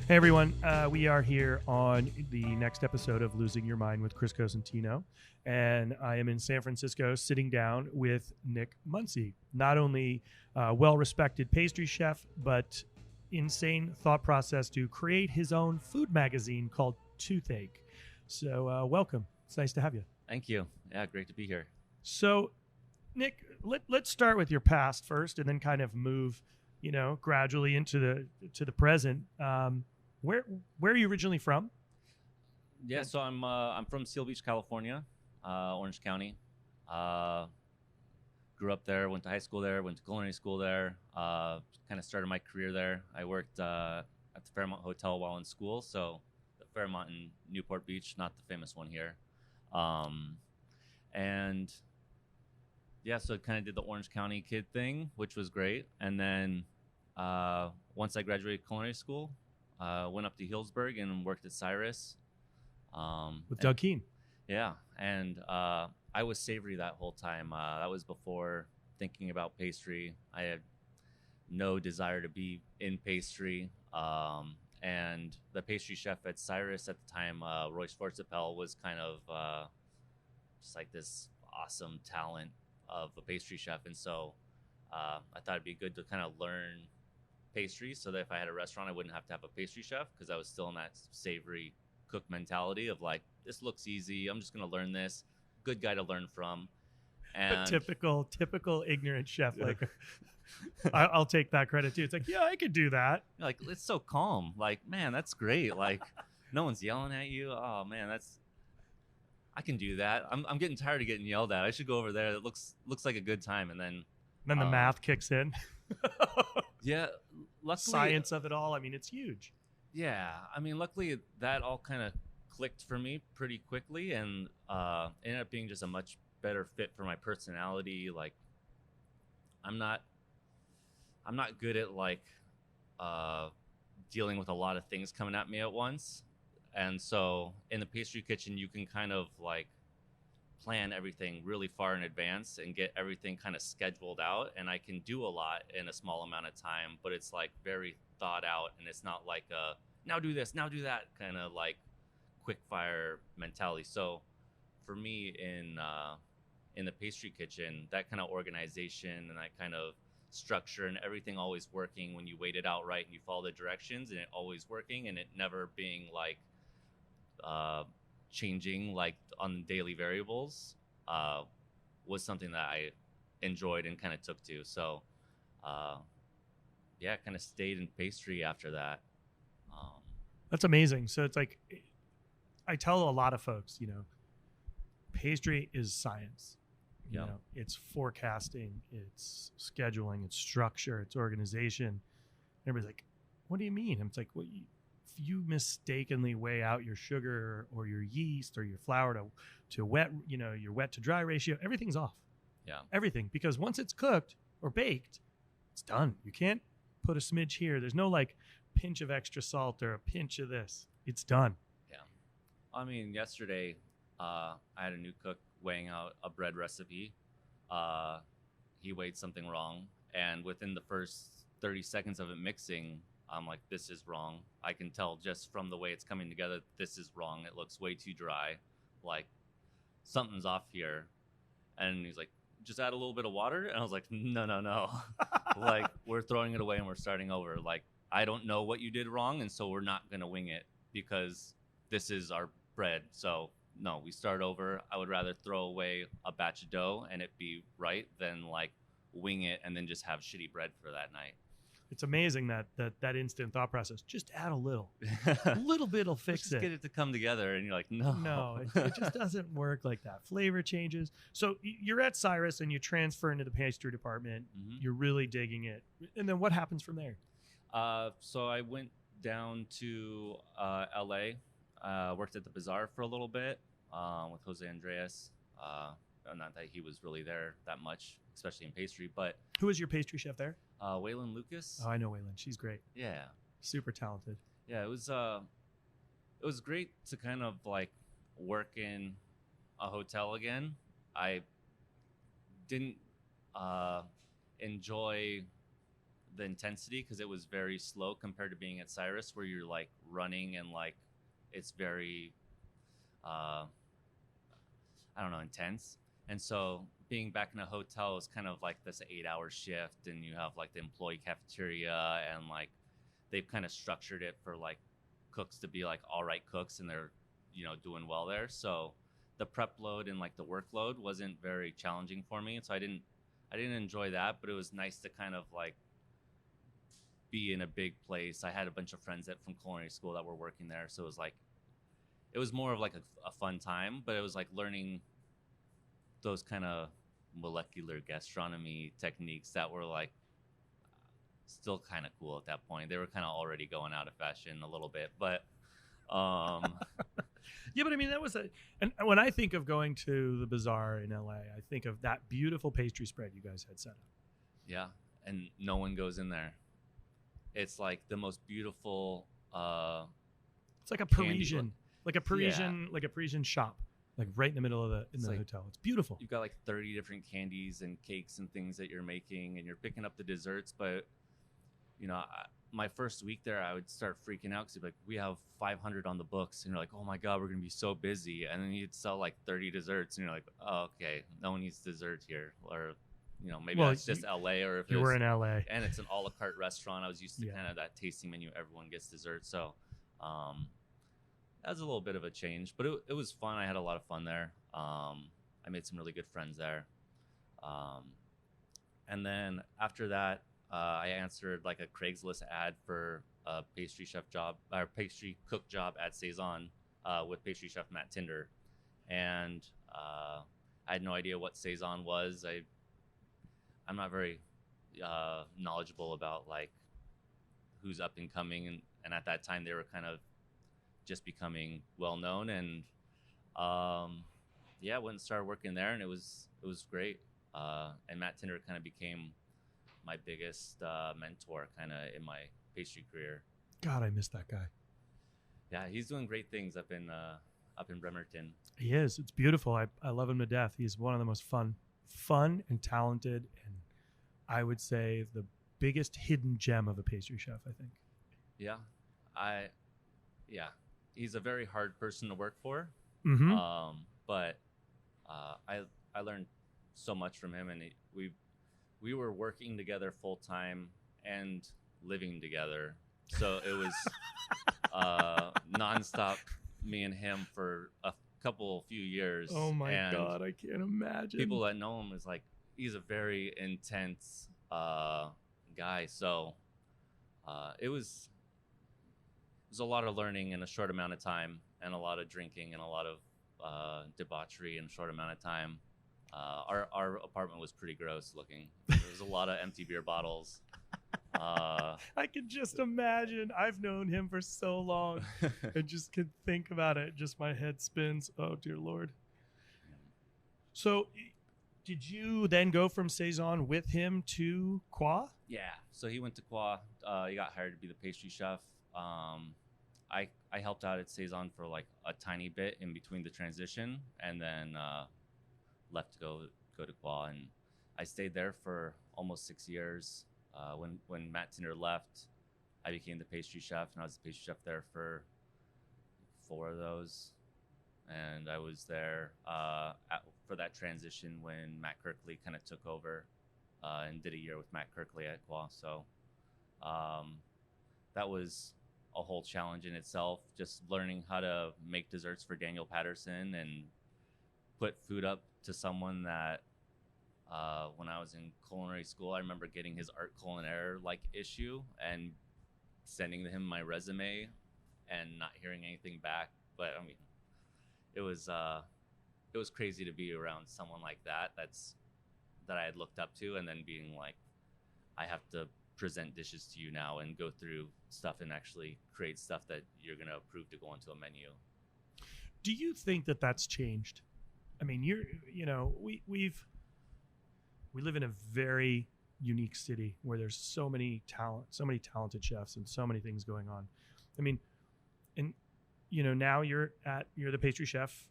Hey everyone, we are here on the next episode of Losing Your Mind with Chris Cosentino, and I am in San Francisco sitting down with Nick Muncy, not only well-respected pastry chef, but insane thought process to create his own food magazine called Toothache. So welcome. It's nice to have you. Thank you. Yeah, great to be here. So, Nick, let's start with your past first, and then kind of move, gradually into the present. Where are you originally from? Yeah, so I'm from Seal Beach, California, Orange County. Grew up there, went to high school there, went to culinary school there. Kind of started my career there. I worked at the Fairmont Hotel while in school, so the Fairmont in Newport Beach, not the famous one here. And yeah, so I kind of did the Orange County kid thing, which was great. And then once I graduated culinary school, went up to Healdsburg and worked at Cyrus. With Doug Keane. Yeah, and I was savory that whole time. That was before thinking about pastry. I had no desire to be in pastry. And the pastry chef at Cyrus at the time, Roy Schwartzapfel, was kind of just like this awesome talent of a pastry chef. And so I thought it'd be good to kind of learn pastry so that if I had a restaurant, I wouldn't have to have a pastry chef, because I was still in that savory cook mentality of like, this looks easy, I'm just going to learn this. Good guy to learn from. And typical ignorant chef. Like, I'll take that credit too. It's like, yeah, I could do that. Like, it's so calm. Like, man, that's great. Like, no one's yelling at you. Oh man, I can do that. I'm getting tired of getting yelled at. I should go over there. It looks like a good time. And then the math kicks in. Yeah, luckily, science of it all. I mean, it's huge. Yeah, I mean, luckily that all kind of clicked for me pretty quickly, and ended up being just a much better fit for my personality. Like, I'm not good at like dealing with a lot of things coming at me at once, and so in the pastry kitchen, you can kind of like plan everything really far in advance and get everything kind of scheduled out, and I can do a lot in a small amount of time, but it's like very thought out, and it's not like a now do this, now do that kind of like quick fire mentality. So for me in the pastry kitchen, that kind of organization and that kind of structure and everything always working when you wait it out right and you follow the directions, and it always working and it never being like changing like on daily variables was something that I enjoyed and kind of took to. So yeah, kind of stayed in pastry after that. That's amazing. So it's like, I tell a lot of folks, pastry is science. You know, it's forecasting, it's scheduling, it's structure, it's organization. And everybody's like, what do you mean? And it's like, well, if you mistakenly weigh out your sugar or your yeast or your flour to wet, your wet to dry ratio, everything's off. Yeah. Everything. Because once it's cooked or baked, it's done. You can't put a smidge here. There's no like pinch of extra salt or a pinch of this. It's done. Yeah. I mean, yesterday, I had a new cook weighing out a bread recipe. He weighed something wrong, and within the first 30 seconds of it mixing, I'm like, this is wrong. I can tell just from the way it's coming together, this is wrong. It looks way too dry. Like, something's off here. And he's like, just add a little bit of water? And I was like, no. Like, we're throwing it away and we're starting over. Like, I don't know what you did wrong, and so we're not going to wing it because this is our bread. So, no, we start over. I would rather throw away a batch of dough and it be right than, like, wing it and then just have shitty bread for that night. It's amazing that instant thought process. Just add a little. A little bit will fix it. Get it to come together, and you're like, no. No, it just doesn't work like that. Flavor changes. So you're at Cyrus and you transfer into the pastry department. Mm-hmm. You're really digging it. And then what happens from there? So I went down to L.A., worked at the Bazaar for a little bit with Jose Andres. Not that he was really there that much, especially in pastry, but... Who was your pastry chef there? Waylon Lucas. Oh, I know Waylon. She's great. Yeah. Super talented. Yeah, it was great to kind of like work in a hotel again. I didn't enjoy the intensity, because it was very slow compared to being at Cyrus, where you're like running and like it's very I don't know, intense. And so being back in a hotel is kind of like this 8-hour shift, and you have like the employee cafeteria, and like they've kind of structured it for like cooks to be like all right cooks, and they're, you know, doing well there. So the prep load and like the workload wasn't very challenging for me. So I didn't enjoy that, but it was nice to kind of like be in a big place. I had a bunch of friends from culinary school that were working there. So it was more of like a fun time, but it was like learning those kind of molecular gastronomy techniques that were like still kind of cool at that point. They were kind of already going out of fashion a little bit, but yeah, but I mean, that was and when I think of going to the Bazaar in LA, I think of that beautiful pastry spread you guys had set up. Yeah, and no one goes in there. It's like the most beautiful it's like a Parisian, like a Parisian shop, like right in the middle of the hotel. It's beautiful. You've got like 30 different candies and cakes and things that you're making, and you're picking up the desserts. But you know, my first week there, I would start freaking out because like, we have 500 on the books, and you're like, oh my god, we're gonna be so busy. And then you'd sell like 30 desserts, and you're like, oh, okay, no one eats dessert here. Or you know, maybe that's just LA, or if you were in LA and it's an a la carte restaurant. I was used to kind of that tasting menu, everyone gets dessert. So that was a little bit of a change, but it was fun. I had a lot of fun there. I made some really good friends there. And then after that, I answered like a Craigslist ad for a pastry chef job, or pastry cook job at Saison with pastry chef Matt Tinder. And I had no idea what Saison was. I'm not very knowledgeable about like who's up and coming, and at that time they were kind of just becoming well known, and yeah, went and started working there, and it was great. And Matt Tinder kind of became my biggest mentor kind of in my pastry career. God, I miss that guy. Yeah, he's doing great things up in Bremerton. He is. It's beautiful. I love him to death. He's one of the most fun and talented, and I would say the biggest hidden gem of a pastry chef, I think. Yeah. He's a very hard person to work for. Mm-hmm. But I learned so much from him, and we were working together full time and living together. So it was nonstop, me and him for a few years. Oh my God, I can't imagine. People that know him is like, he's a very intense guy. So it was a lot of learning in a short amount of time, and a lot of drinking, and a lot of debauchery in a short amount of time. Our apartment was pretty gross looking. There was a lot of empty beer bottles. I can just imagine. I've known him for so long. I just can think about it. Just my head spins. Oh, dear Lord. So did you then go from Saison with him to Croix? Yeah. So he went to Croix. He got hired to be the pastry chef. I helped out at Saison for like a tiny bit in between the transition, and then left to go to Croix, and I stayed there for almost 6 years. When Matt Tinder left, I became the pastry chef, and I was the pastry chef there for 4 of those. And I was there for that transition when Matt Kirkley kind of took over and did a year with Matt Kirkley at Croix. So that was a whole challenge in itself, just learning how to make desserts for Daniel Patterson and put food up to someone that when I was in culinary school, I remember getting his art culinaire like issue and sending him my resume and not hearing anything back. But I mean, it was crazy to be around someone like that that I had looked up to, and then being like, I have to present dishes to you now and go through stuff and actually create stuff that you're going to approve to go onto a menu. Do you think that that's changed? I mean, we live in a very unique city where there's so many talented chefs and so many things going on. I mean, and now you're the pastry chef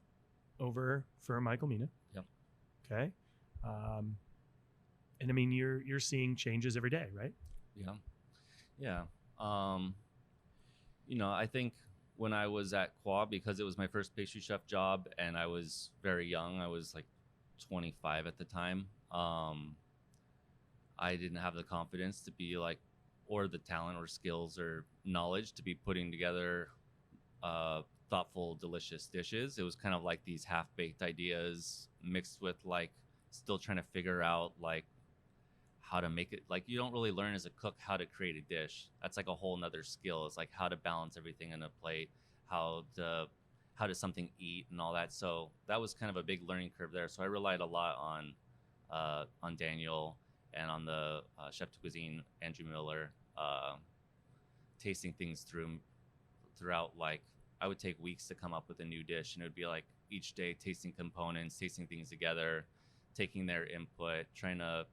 over for Michael Mina. Yep. Okay. And I mean, you're seeing changes every day, right? Yeah. Yeah. I think when I was at Qua, because it was my first pastry chef job and I was very young, I was like 25 at the time. I didn't have the confidence to be like, or the talent or skills or knowledge to be putting together thoughtful, delicious dishes. It was kind of like these half-baked ideas mixed with like still trying to figure out like how to make it. Like you don't really learn as a cook how to create a dish. That's like a whole nother skill. It's like how to balance everything in a plate, how does something eat and all that. So that was kind of a big learning curve there. So I relied a lot on Daniel and on the chef de cuisine Andrew Miller, tasting things throughout. Like I would take weeks to come up with a new dish, and it would be like each day tasting components, tasting things together, taking their input, trying to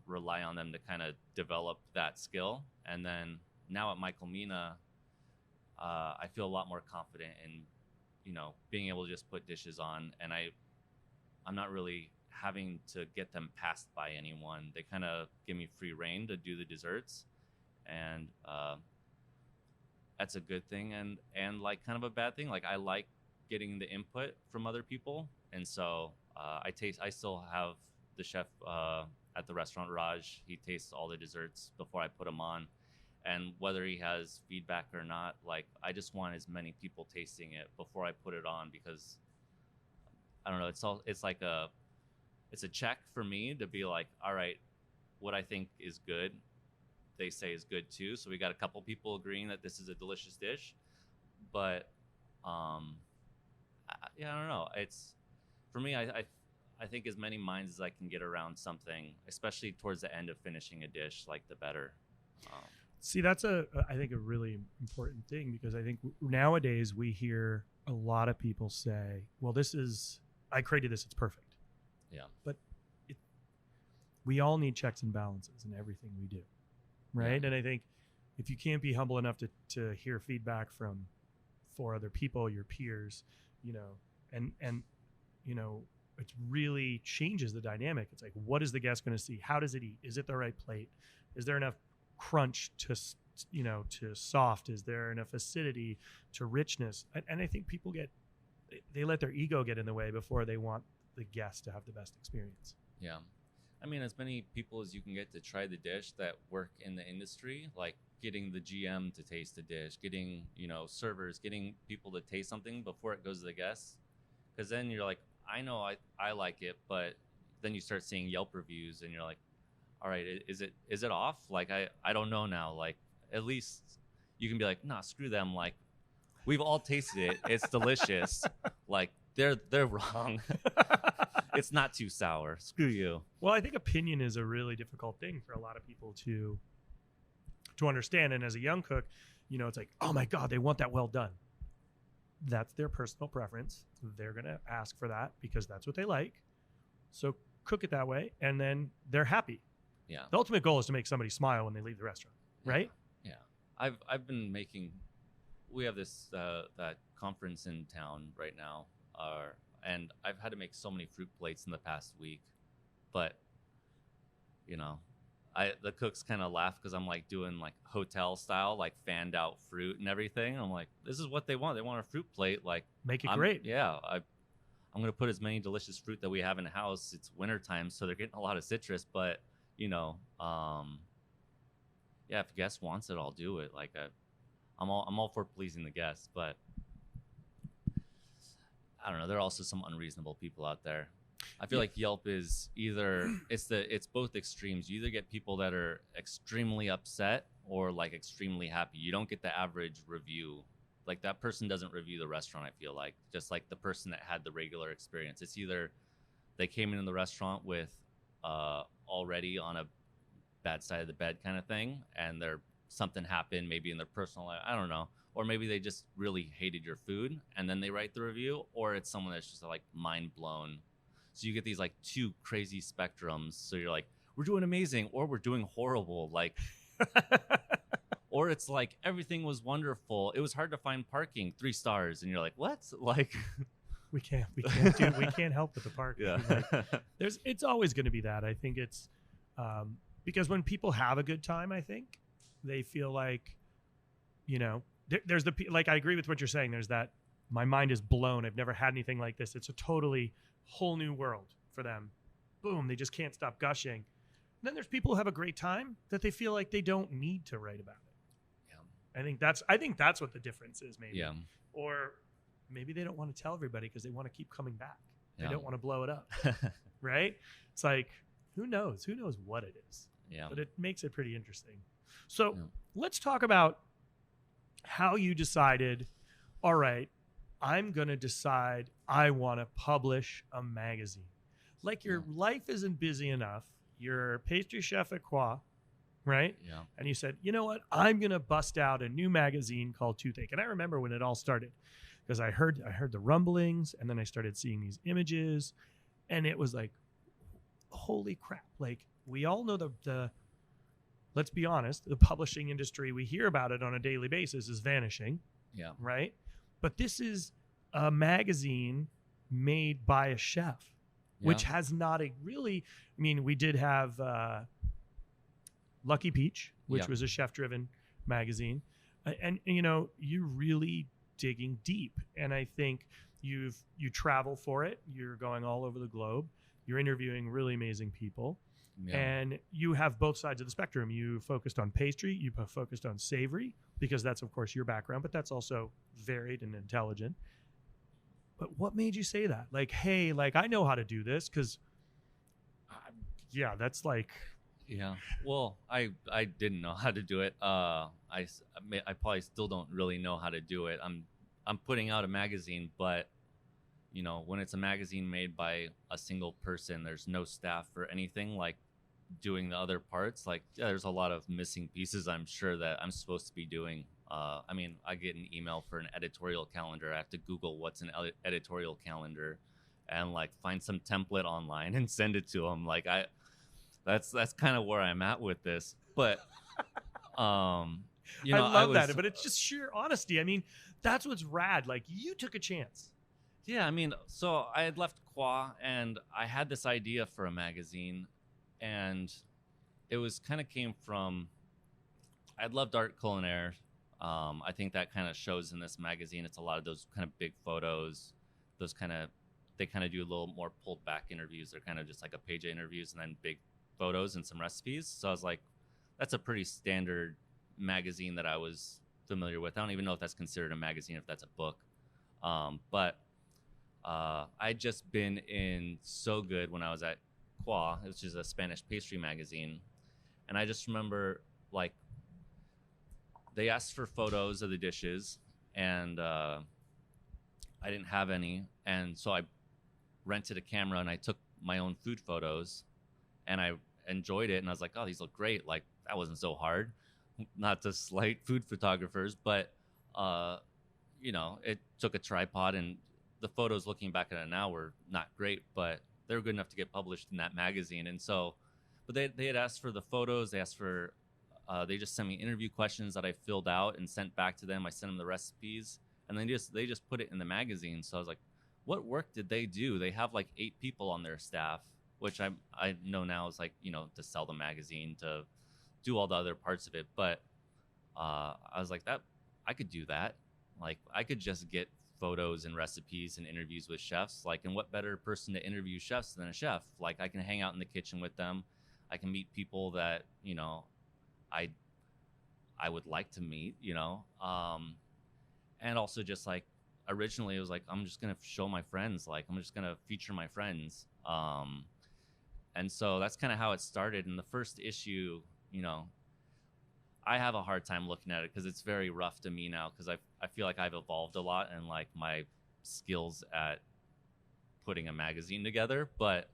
rely on them to kind of develop that skill. And then now at Michael Mina, I feel a lot more confident in being able to just put dishes on, and I'm not really having to get them passed by anyone. They kind of give me free reign to do the desserts, and that's a good thing and like kind of a bad thing. Like I like getting the input from other people, and so I still have the chef at the restaurant, Raj. He tastes all the desserts before I put them on, and whether he has feedback or not, like I just want as many people tasting it before I put it on, because I don't know, it's a check for me to be like, all right, what I think is good, they say is good too. So we got a couple people agreeing that this is a delicious dish, but I don't know. It's for me, I think as many minds as I can get around something, especially towards the end of finishing a dish, like the better. See, that's I think a really important thing, because I think nowadays we hear a lot of people say, well, I created this, it's perfect. Yeah. But we all need checks and balances in everything we do. Right. Yeah. And I think if you can't be humble enough to hear feedback from 4 other people, your peers, and it really changes the dynamic. It's like, what is the guest going to see? How does it eat? Is it the right plate? Is there enough crunch to soft? Is there enough acidity to richness? And I think people they let their ego get in the way before they want the guest to have the best experience. Yeah. I mean, as many people as you can get to try the dish that work in the industry, like getting the GM to taste the dish, getting, servers, getting people to taste something before it goes to the guests. Because then you're like, I know I like it, but then you start seeing Yelp reviews and you're like, all right, is it off? Like, I don't know now. Like, at least you can be like, nah, screw them. Like, we've all tasted it. It's delicious. Like, they're wrong. It's not too sour. Screw you. Well, I think opinion is a really difficult thing for a lot of people to understand. And as a young cook, it's like, oh my God, they want that well done. That's their personal preference. They're going to ask for that because that's what they like. So cook it that way, and then they're happy. Yeah. The ultimate goal is to make somebody smile when they leave the restaurant, right? Yeah. I've been making. We have this that conference in town right now, and I've had to make so many fruit plates in the past week, but the cooks kind of laugh because I'm like doing like hotel style, like fanned out fruit and everything. I'm like, this is what they want. They want a fruit plate. Like, make it great. Yeah. I'm going to put as many delicious fruit that we have in the house. It's wintertime, so they're getting a lot of citrus, but if a guest wants it, I'll do it. Like I'm all for pleasing the guests, but I don't know. There are also some unreasonable people out there. I feel like Yelp is it's both extremes. You either get people that are extremely upset or like extremely happy. You don't get the average review. Like that person doesn't review the restaurant, I feel like. Just like the person that had the regular experience. It's either they came in the restaurant with already on a bad side of the bed kind of thing, and something happened maybe in their personal life, I don't know, or maybe they just really hated your food and then they write the review, or it's someone that's just like mind blown. So you get these like 2 crazy spectrums. So you're like, we're doing amazing, or we're doing horrible, like or it's like everything was wonderful, it was hard to find parking, 3 stars, and you're like, what? Like we can't help with the parking. Yeah. Like, it's always going to be that. I think it's because when people have a good time, I think they feel like, there's like, I agree with what you're saying. There's that, my mind is blown. I've never had anything like this. It's a totally whole new world for them. Boom. They just can't stop gushing. And then there's people who have a great time that they feel like they don't need to write about it. Yeah. I think that's what the difference is, maybe. Yeah. Or maybe they don't want to tell everybody because they want to keep coming back. They Yeah. don't want to blow it up. Right? It's like, who knows? Who knows what it is? Yeah. But it makes it pretty interesting. So let's talk about how you decided, all right, I'm going to decide I want to publish a magazine. Like, your life isn't busy enough. You're a pastry chef at Croix, right? Yeah. And you said, you know what? I'm going to bust out a new magazine called Toothache. And I remember when it all started, because I heard the rumblings, and then I started seeing these images, and it was like, holy crap. Like, we all know the let's be honest, the publishing industry, we hear about it on a daily basis, is vanishing. Yeah. Right? But this is a magazine made by a chef, which has not really, I mean, we did have Lucky Peach, which was a chef-driven magazine. And you're really digging deep. And I think you travel for it. You're going all over the globe. You're interviewing really amazing people. Yeah. And you have both sides of the spectrum. You focused on pastry. You focused on savory, because that's, of course, your background, but that's also varied and intelligent. But what made you say that? Like, hey, like, I know how to do this, because, that's like... Yeah. Well, I didn't know how to do it. I probably still don't really know how to do it. I'm putting out a magazine, but when it's a magazine made by a single person, there's no staff or anything like doing the other parts. Like, there's a lot of missing pieces, I'm sure, that I'm supposed to be doing. I mean, I get an email for an editorial calendar. I have to Google what's an editorial calendar and like find some template online and send it to them. Like, that's kind of where I'm at with this. But I love that, but it's just sheer honesty. I mean, that's what's rad. Like, you took a chance. Yeah, I mean, so I had left Croix, and I had this idea for a magazine, and it was kind of came from, I'd loved art culinaire. I think that kind of shows in this magazine. It's a lot of those kind of big photos, they kind of do a little more pulled back interviews. They're kind of just like a page of interviews and then big photos and some recipes. So I was like, that's a pretty standard magazine that I was familiar with. I don't even know if that's considered a magazine, if that's a book. But I'd just been in So Good when I was at Croix, which is a Spanish pastry magazine. And I just remember, like, they asked for photos of the dishes, and I didn't have any. And so I rented a camera, and I took my own food photos, and I enjoyed it. And I was like, oh, these look great. Like, that wasn't so hard. Not to slight food photographers, but, it took a tripod, and the photos looking back at it now were not great, but they were good enough to get published in that magazine. And so, but they had asked for the photos. They asked for, they just sent me interview questions that I filled out and sent back to them. I sent them the recipes, and they just put it in the magazine. So I was like, what work did they do? They have like 8 people on their staff, which I know now is like, to sell the magazine, to do all the other parts of it. But I was like, that I could do that. Like, I could just get photos and recipes and interviews with chefs. Like, and what better person to interview chefs than a chef? Like, I can hang out in the kitchen with them. I can meet people that, I would like to meet, and also just like, originally it was like, I'm just going to show my friends, like, I'm just going to feature my friends. And so that's kind of how it started. In the first issue, I have a hard time looking at it because it's very rough to me now, because I feel like I've evolved a lot and like my skills at putting a magazine together. But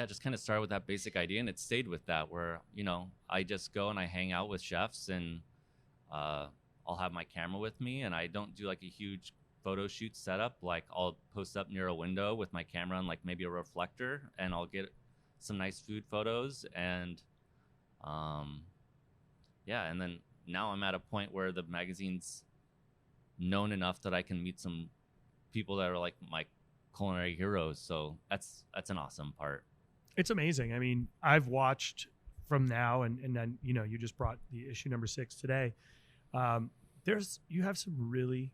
just kind of started with that basic idea, and it stayed with that, where I just go and I hang out with chefs, and I'll have my camera with me, and I don't do like a huge photo shoot setup. Like, I'll post up near a window with my camera and like maybe a reflector, and I'll get some nice food photos. And and then now I'm at a point where the magazine's known enough that I can meet some people that are like my culinary heroes. So that's an awesome part. It's amazing. I mean, I've watched from now, and then you just brought the issue number 6 today. You have some really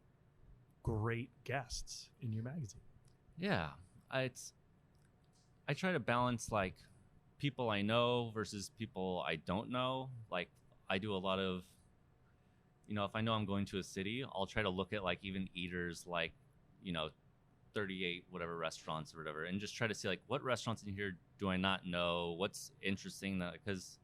great guests in your magazine. Yeah, I try to balance like people I know versus people I don't know. Like I do a lot of, if I know I'm going to a city, I'll try to look at like even eaters like, 38 whatever restaurants or whatever, and just try to see like what restaurants in here do I not know, what's interesting, because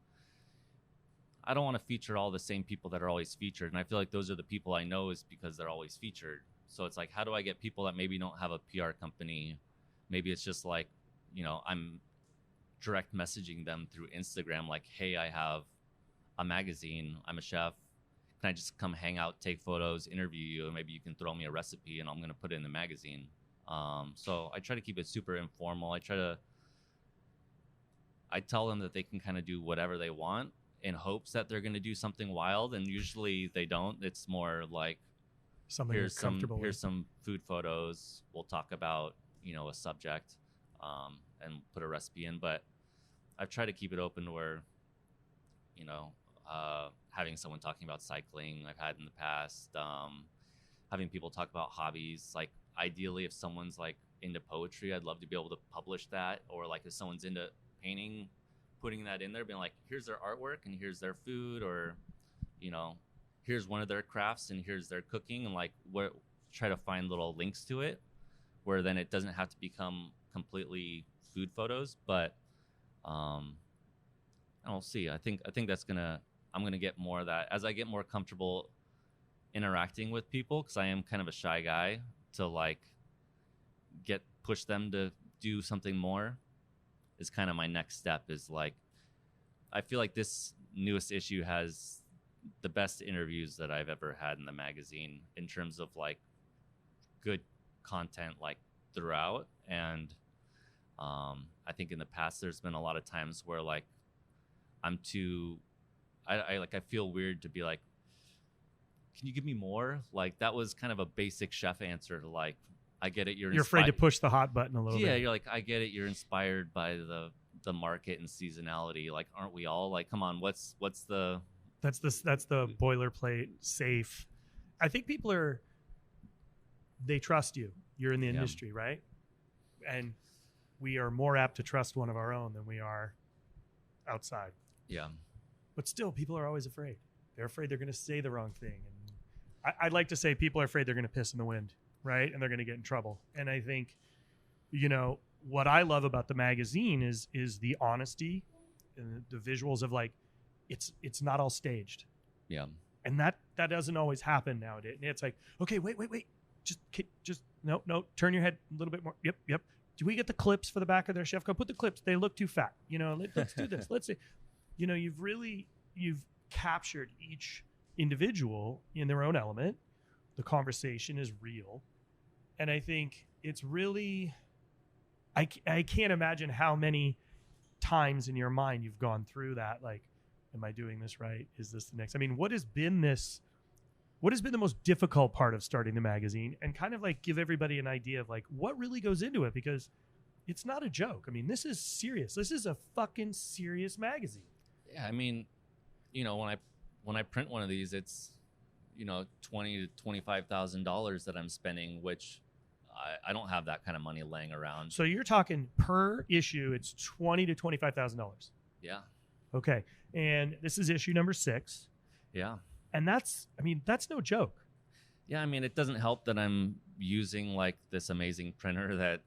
I don't want to feature all the same people that are always featured, and I feel like those are the people I know is because they're always featured. So it's like, how do I get people that maybe don't have a PR company? Maybe it's just like, I'm direct messaging them through Instagram, like, hey, I have a magazine, I'm a chef, can I just come hang out, take photos, interview you, and maybe you can throw me a recipe and I'm going to put it in the magazine. So I try to keep it super informal. I tell them that they can kind of do whatever they want in hopes that they're going to do something wild, and usually they don't. It's more like, something here's comfortable some food photos, we'll talk about a subject, and put a recipe in. But I've tried to keep it open to where having someone talking about cycling I've had in the past, having people talk about hobbies. Like ideally, if someone's like into poetry, I'd love to be able to publish that, or like if someone's into painting, putting that in there, being like, here's their artwork and here's their food, or here's one of their crafts and here's their cooking, and like try to find little links to it where then it doesn't have to become completely food photos. But I'll see. I think I'm gonna get more of that as I get more comfortable interacting with people, because I am kind of a shy guy, to like push them to do something more is kind of my next step. Is like, I feel like this newest issue has the best interviews that I've ever had in the magazine in terms of like good content like throughout. And I think in the past there's been a lot of times where like I feel weird to be like, can you give me more? Like that was kind of a basic chef answer to like, I get it. You're afraid to push the hot button a little bit. Yeah, you're like, I get it. You're inspired by the market and seasonality. Like, aren't we all? Like, come on, what's the? That's the boilerplate safe. I think people they trust you. You're in the industry, right? And we are more apt to trust one of our own than we are outside. Yeah. But still, people are always afraid. They're afraid they're going to say the wrong thing. And I'd like to say people are afraid they're going to piss in the wind, right? And they're going to get in trouble. And I think, what I love about the magazine is the honesty and the visuals of like, it's not all staged. Yeah. And that doesn't always happen nowadays. And it's like, okay, wait. Just no, turn your head a little bit more. Yep. Do we get the clips for the back of their chef? Go put the clips. They look too fat. Let's do this. Let's say, you've captured each individual in their own element. The conversation is real. And I think it's really, I can't imagine how many times in your mind you've gone through that. Like, am I doing this right? Is this the next? I mean, what has been the most difficult part of starting the magazine, and kind of like give everybody an idea of like what really goes into it, because it's not a joke. I mean, this is serious. This is a fucking serious magazine. Yeah. I mean, when I print one of these, it's, $20,000 to $25,000 that I'm spending, which I don't have that kind of money laying around. So you're talking per issue, it's $20,000 to $25,000. Yeah. Okay. And this is issue number 6. Yeah. And that's no joke. Yeah. I mean, it doesn't help that I'm using like this amazing printer that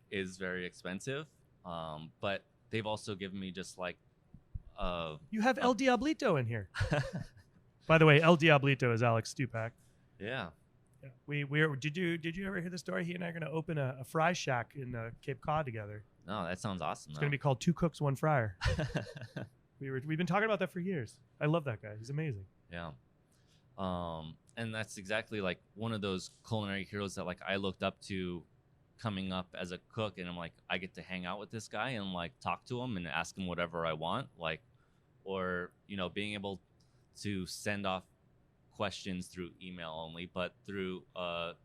is very expensive. But they've also given me just like, you have El Diablito in here. By the way, El Diablito is Alex Stupak. Yeah. Did you ever hear the story? He and I are going to open a fry shack in Cape Cod together. No, that sounds awesome. It's going to be called Two Cooks, One Fryer. We've been talking about that for years. I love that guy. He's amazing. Yeah. And that's exactly like one of those culinary heroes that like I looked up to coming up as a cook, and I'm like, I get to hang out with this guy and like talk to him and ask him whatever I want, like, or being able to send off questions through email only, but through to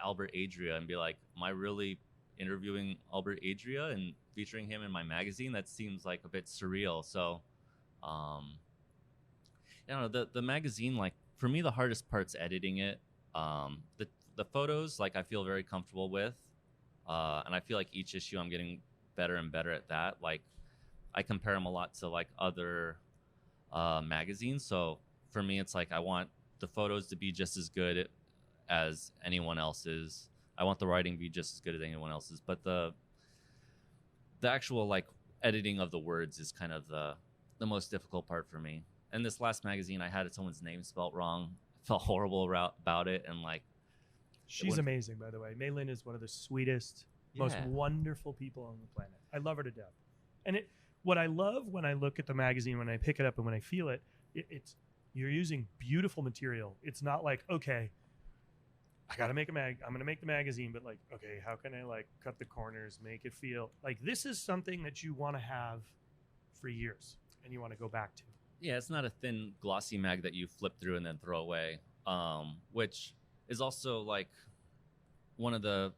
Albert Adria and be like, am I really interviewing Albert Adria and featuring him in my magazine, that seems like a bit surreal. So, the magazine, like for me, the hardest part's editing it. The photos, like I feel very comfortable with, and I feel like each issue I'm getting better and better at that. Like I compare them a lot to like other magazines. So for me, it's like I want the photos to be just as good as anyone else's. I want the writing to be just as good as anyone else's. But the actual like editing of the words is kind of the most difficult part for me. And this last magazine, I had someone's name spelt wrong. I felt horrible about it, and like she's amazing, by the way. Maylin is one of the sweetest, most wonderful people on the planet. I love her to death. And what I love when I look at the magazine, when I pick it up and when I feel it, it's you're using beautiful material. It's not like, okay, I got to make I'm going to make the magazine, but like, okay, how can I like cut the corners, make it feel like this is something that you want to have for years and you want to go back to. Yeah, it's not a thin, glossy mag that you flip through and then throw away, which is also like one of the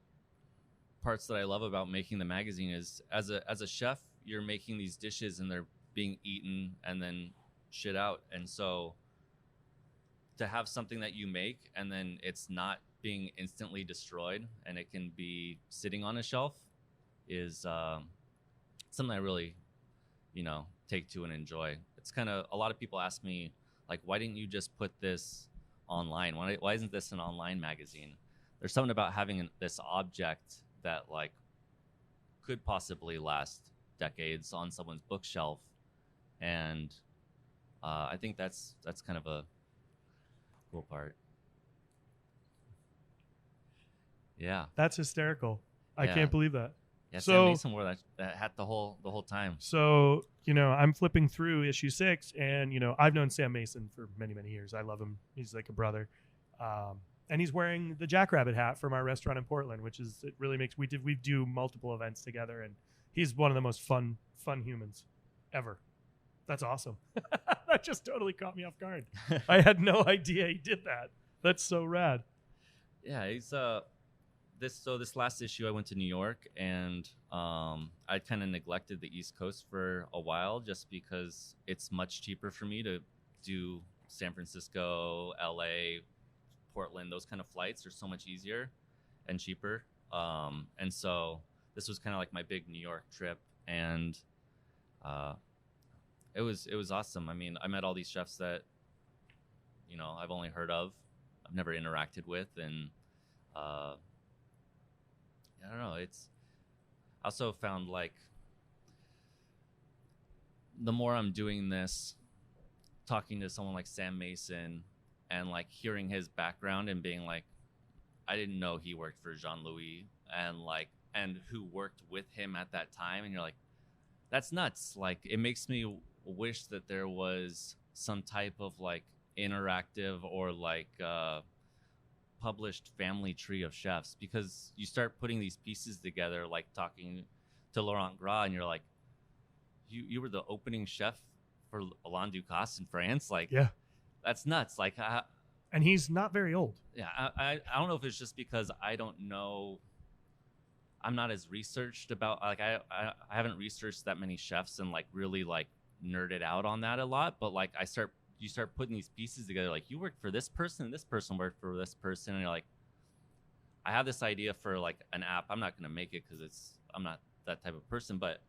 parts that I love about making the magazine is as a chef, you're making these dishes and they're being eaten and then shit out. And so to have something that you make and then it's not being instantly destroyed and it can be sitting on a shelf is something I really, take to and enjoy. It's kind of, a lot of people ask me, like, why didn't you just put this online? Why isn't this an online magazine? There's something about having this object that, like, could possibly last decades on someone's bookshelf. And I think that's kind of a cool part. Yeah. That's hysterical. I can't believe that. Yeah, so, Sam Mason wore that hat the whole time. So, I'm flipping through issue 6 and, I've known Sam Mason for many, many years. I love him. He's like a brother. And he's wearing the Jackrabbit hat from our restaurant in Portland, which is, it really makes, we do multiple events together and he's one of the most fun humans ever. That's awesome. That just totally caught me off guard. I had no idea he did that. That's so rad. Yeah, he's this last issue I went to New York and I kind of neglected the East Coast for a while just because it's much cheaper for me to do San Francisco, LA, Portland. Those kind of flights are so much easier and cheaper. And so this was kind of like my big New York trip, and it was awesome. I mean, I met all these chefs that I've only heard of, I've never interacted with, and I don't know. It's also found like the more I'm doing this, talking to someone like Sam Mason and like hearing his background and being like, I didn't know he worked for Jean-Louis and who worked with him at that time. And you're like, that's nuts. Like, it makes me wish that there was some type of like interactive or like published family tree of chefs, because you start putting these pieces together, like talking to Laurent Gras and you're like, you were the opening chef for Alain Ducasse in France. Like, yeah, that's nuts. Like, and he's not very old. Yeah. I don't know if it's just because I don't know, I'm not as researched about, like, I haven't researched that many chefs and like really like nerded out on that a lot, but like you start putting these pieces together, like you worked for this person and this person worked for this person, and you're like, I have this idea for like an app. I'm not going to make it because I'm not that type of person, but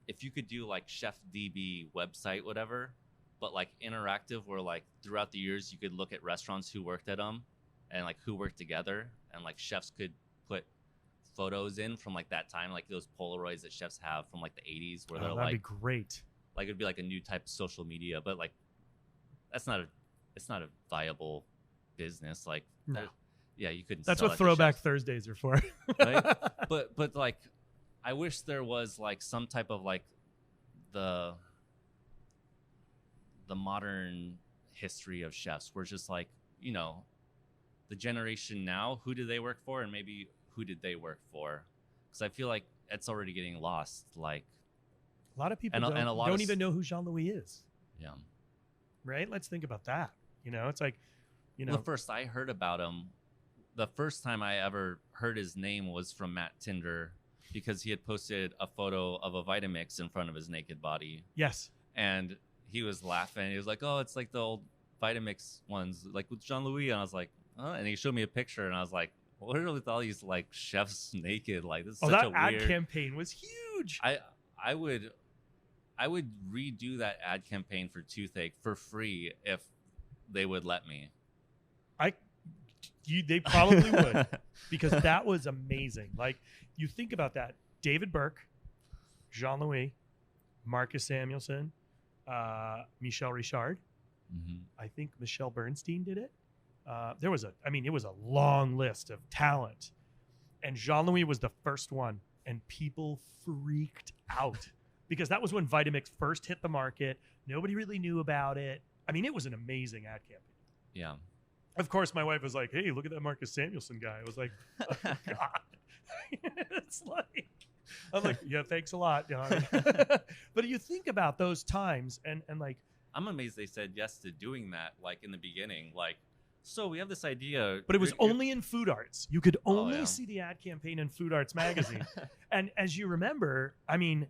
if you could do like Chef DB website, whatever, but like interactive, where like throughout the years you could look at restaurants who worked at them and like who worked together, and like chefs could put photos in from like that time, like those Polaroids that chefs have from like the 80s, where they're that'd like, be great. Like it'd be like a new type of social media, but like it's not a viable business. Like, no. Yeah, you couldn't. That's what Throwback Thursdays are for. Right? But like, I wish there was like some type of like the modern history of chefs, where it's just like, the generation now, who do they work for, and maybe who did they work for? Because I feel like it's already getting lost. Like, a lot of people don't even know who Jean-Louis is. Yeah. Right? Let's think about that. It's like, The first I heard about him the first time I ever heard his name was from Matt Tinder, because he had posted a photo of a Vitamix in front of his naked body. Yes. And he was laughing. He was like, "Oh, it's like the old Vitamix ones, like with Jean-Louis." And I was like, "Oh," and he showed me a picture, and I was like, "What are with all these like chefs naked? Like, this is such that a weird ad campaign was huge." I would redo that ad campaign for Toothache for free if they would let me. They probably would, because that was amazing. Like, you think about that: David Burke, Jean-Louis, Marcus Samuelson, Michel Richard. Mm-hmm. I think Michelle Bernstein did it. It was a long list of talent, and Jean-Louis was the first one, and people freaked out because that was when Vitamix first hit the market. Nobody really knew about it. I mean, it was an amazing ad campaign. Yeah. Of course, my wife was like, "Hey, look at that Marcus Samuelson guy." I was like, "Oh, God." It's like, I'm like, "Yeah, thanks a lot, Don." But you think about those times, and like, I'm amazed they said yes to doing that, like in the beginning. Like, so we have this idea. But it was only in Food Arts. You could only yeah. see the ad campaign in Food Arts magazine. And as you remember, I mean,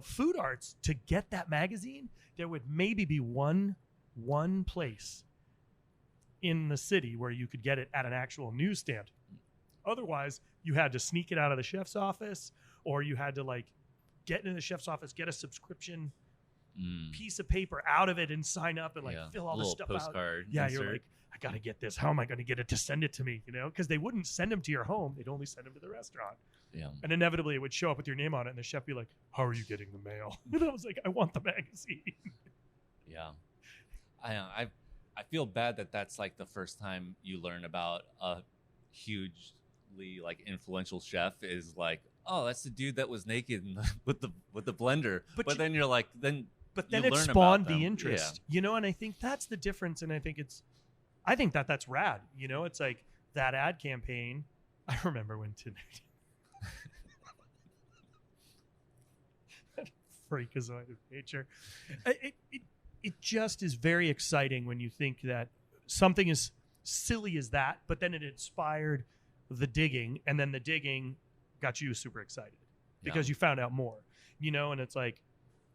Food Arts, to get that magazine, there would maybe be one place in the city where you could get it at an actual newsstand. Otherwise, you had to sneak it out of the chef's office, or you had to like get into the chef's office, get a subscription piece of paper out of it and sign up and like fill all the stuff postcard out. Yeah, insert. you're like, I got to get this. How am I going to get it to send it to me? Because they wouldn't send them to your home. They'd only send them to the restaurant. Yeah. And inevitably it would show up with your name on it, and the chef would be like, "How are you getting the mail?" And I was like, "I want the magazine." Yeah. I feel bad that that's like the first time you learn about a hugely like influential chef is like, "Oh, that's the dude that was naked with the blender." But then you're like, then it spawned the interest, and I think that's the difference. And I think that's rad. It's like that ad campaign. I remember when freakazoid of nature. It just is very exciting when you think that something as silly as that, but then it inspired the digging, and then the digging got you super excited because you found out more, and it's like,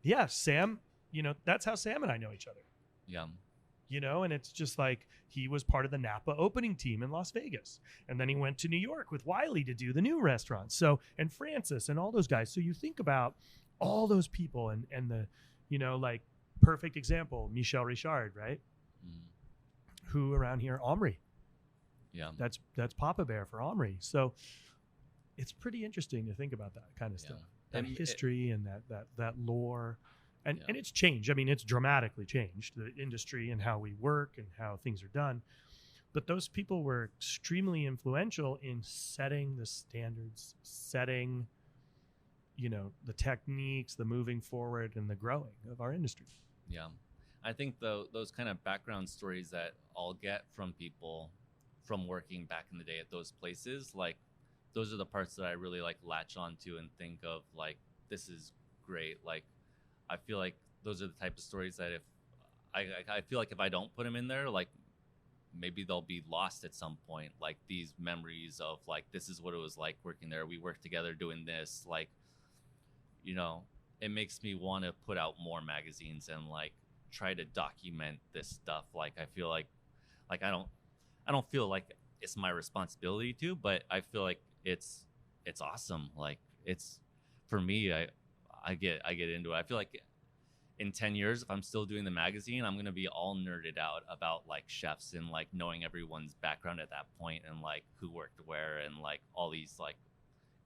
yeah, Sam, that's how Sam and I know each other. Yeah. And it's just like he was part of the Napa opening team in Las Vegas. And then he went to New York with Wiley to do the new restaurants. So, and Francis and all those guys. So you think about all those people and the, like, perfect example, Michel Richard, right? Who around here, Omri. Yeah. That's Papa Bear for Omri. So it's pretty interesting to think about that kind of stuff. That history and that lore. And it's changed. I mean, it's dramatically changed, the industry and how we work and how things are done. But those people were extremely influential in setting the standards, setting, the techniques, the moving forward, and the growing of our industry. Yeah. I think those kind of background stories that I'll get from people from working back in the day at those places, like, those are the parts that I really like latch onto and think of like, this is great. Like, I feel like those are the type of stories that if I feel like if I don't put them in there, like maybe they'll be lost at some point. Like these memories of like, this is what it was like working there. We worked together doing this. Like, it makes me want to put out more magazines and like try to document this stuff. Like, I feel like I don't feel like it's my responsibility to, but I feel like it's awesome. Like, it's, for me, I get into it. I feel like in 10 years, if I'm still doing the magazine, I'm going to be all nerded out about like chefs and like knowing everyone's background at that point and like who worked where and like all these like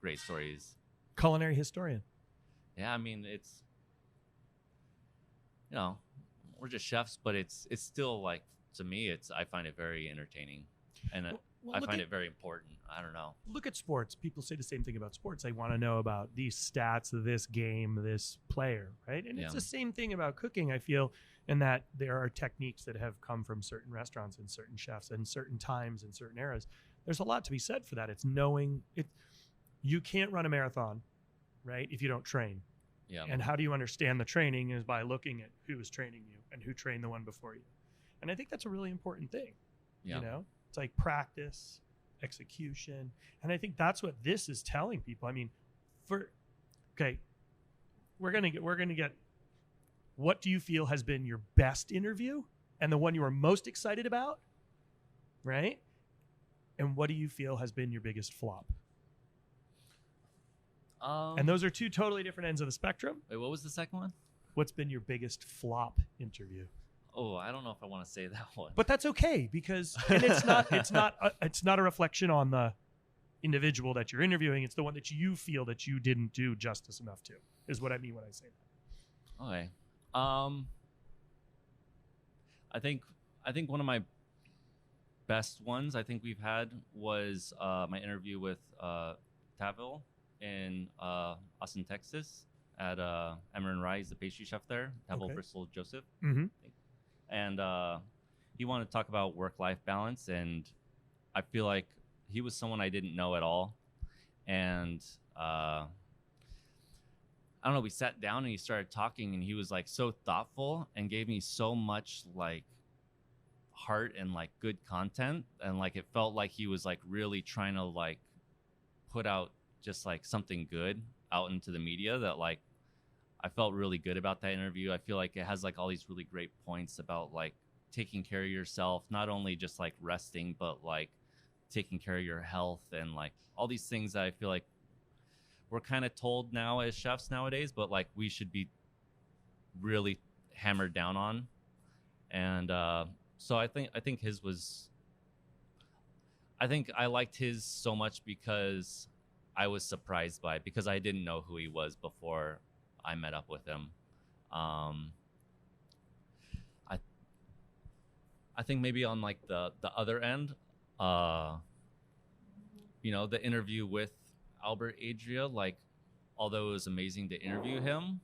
great stories. Culinary historian. Yeah. I mean, it's, we're just chefs, but it's still like, to me, I find it very entertaining and I find it very important. I don't know. Look at sports. People say the same thing about sports. They want to know about these stats, this game, this player, right? And it's the same thing about cooking, I feel, in that there are techniques that have come from certain restaurants and certain chefs and certain times and certain eras. There's a lot to be said for that. It's knowing it. You can't run a marathon, right, if you don't train. Yeah. And how do you understand the training is by looking at who was training you and who trained the one before you. And I think that's a really important thing. Yeah. It's like practice execution. And I think that's what this is telling people. I mean, okay, we're gonna get what do you feel has been your best interview and the one you are most excited about, right? And what do you feel has been your biggest flop? And those are two totally different ends of the spectrum. Wait, what was the second one? What's been your biggest flop interview? Oh, I don't know if I want to say that one. But that's okay, because and it's not a reflection on the individual that you're interviewing. It's the one that you feel that you didn't do justice enough to, is what I mean when I say that. Okay. I think one of my best ones I think we've had was my interview with Tavil in Austin, Texas, at Emmer & Rye. He's the pastry chef there. Tavil Bristol Joseph. Mm-hmm. And he wanted to talk about work-life balance, and I feel like he was someone I didn't know at all. And I don't know, we sat down and he started talking, and he was like so thoughtful and gave me so much like heart and like good content, and like it felt like he was like really trying to like put out just like something good out into the media, that like I felt really good about that interview. I feel like it has like all these really great points about like taking care of yourself, not only just like resting, but like taking care of your health, and like all these things that I feel like we're kind of told now as chefs nowadays, but like we should be really hammered down on. And so I think his was, I think I liked his so much because I was surprised by it, because I didn't know who he was before I met up with him. I think maybe on like the other end, you know, the interview with Albert Adria, like, although it was amazing to interview him,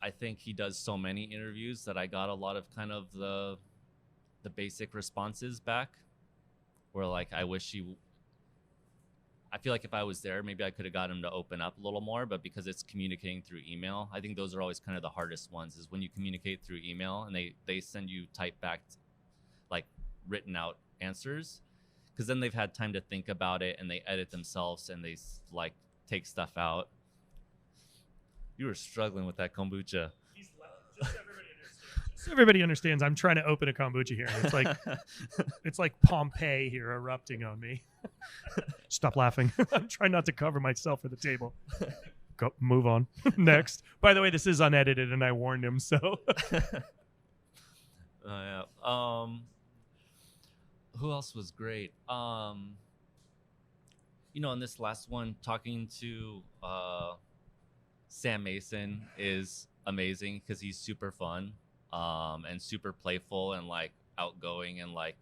I think he does so many interviews that I got a lot of kind of the basic responses back, where like I feel like if I was there, maybe I could have got him to open up a little more, but because it's communicating through email, I think those are always kind of the hardest ones, is when you communicate through email and they send you typed back, like written out answers, because then they've had time to think about it and they edit themselves and they like take stuff out. You were struggling with that kombucha. Just everybody understands. I'm trying to open a kombucha here. It's like it's like Pompeii here erupting on me. Stop laughing. I'm trying not to cover myself for the table. Go, move on. Next. By the way, this is unedited, and I warned him. So. Yeah. Who else was great? You know, in this last one, talking to Sam Mason is amazing, because he's super fun and super playful and like outgoing, and like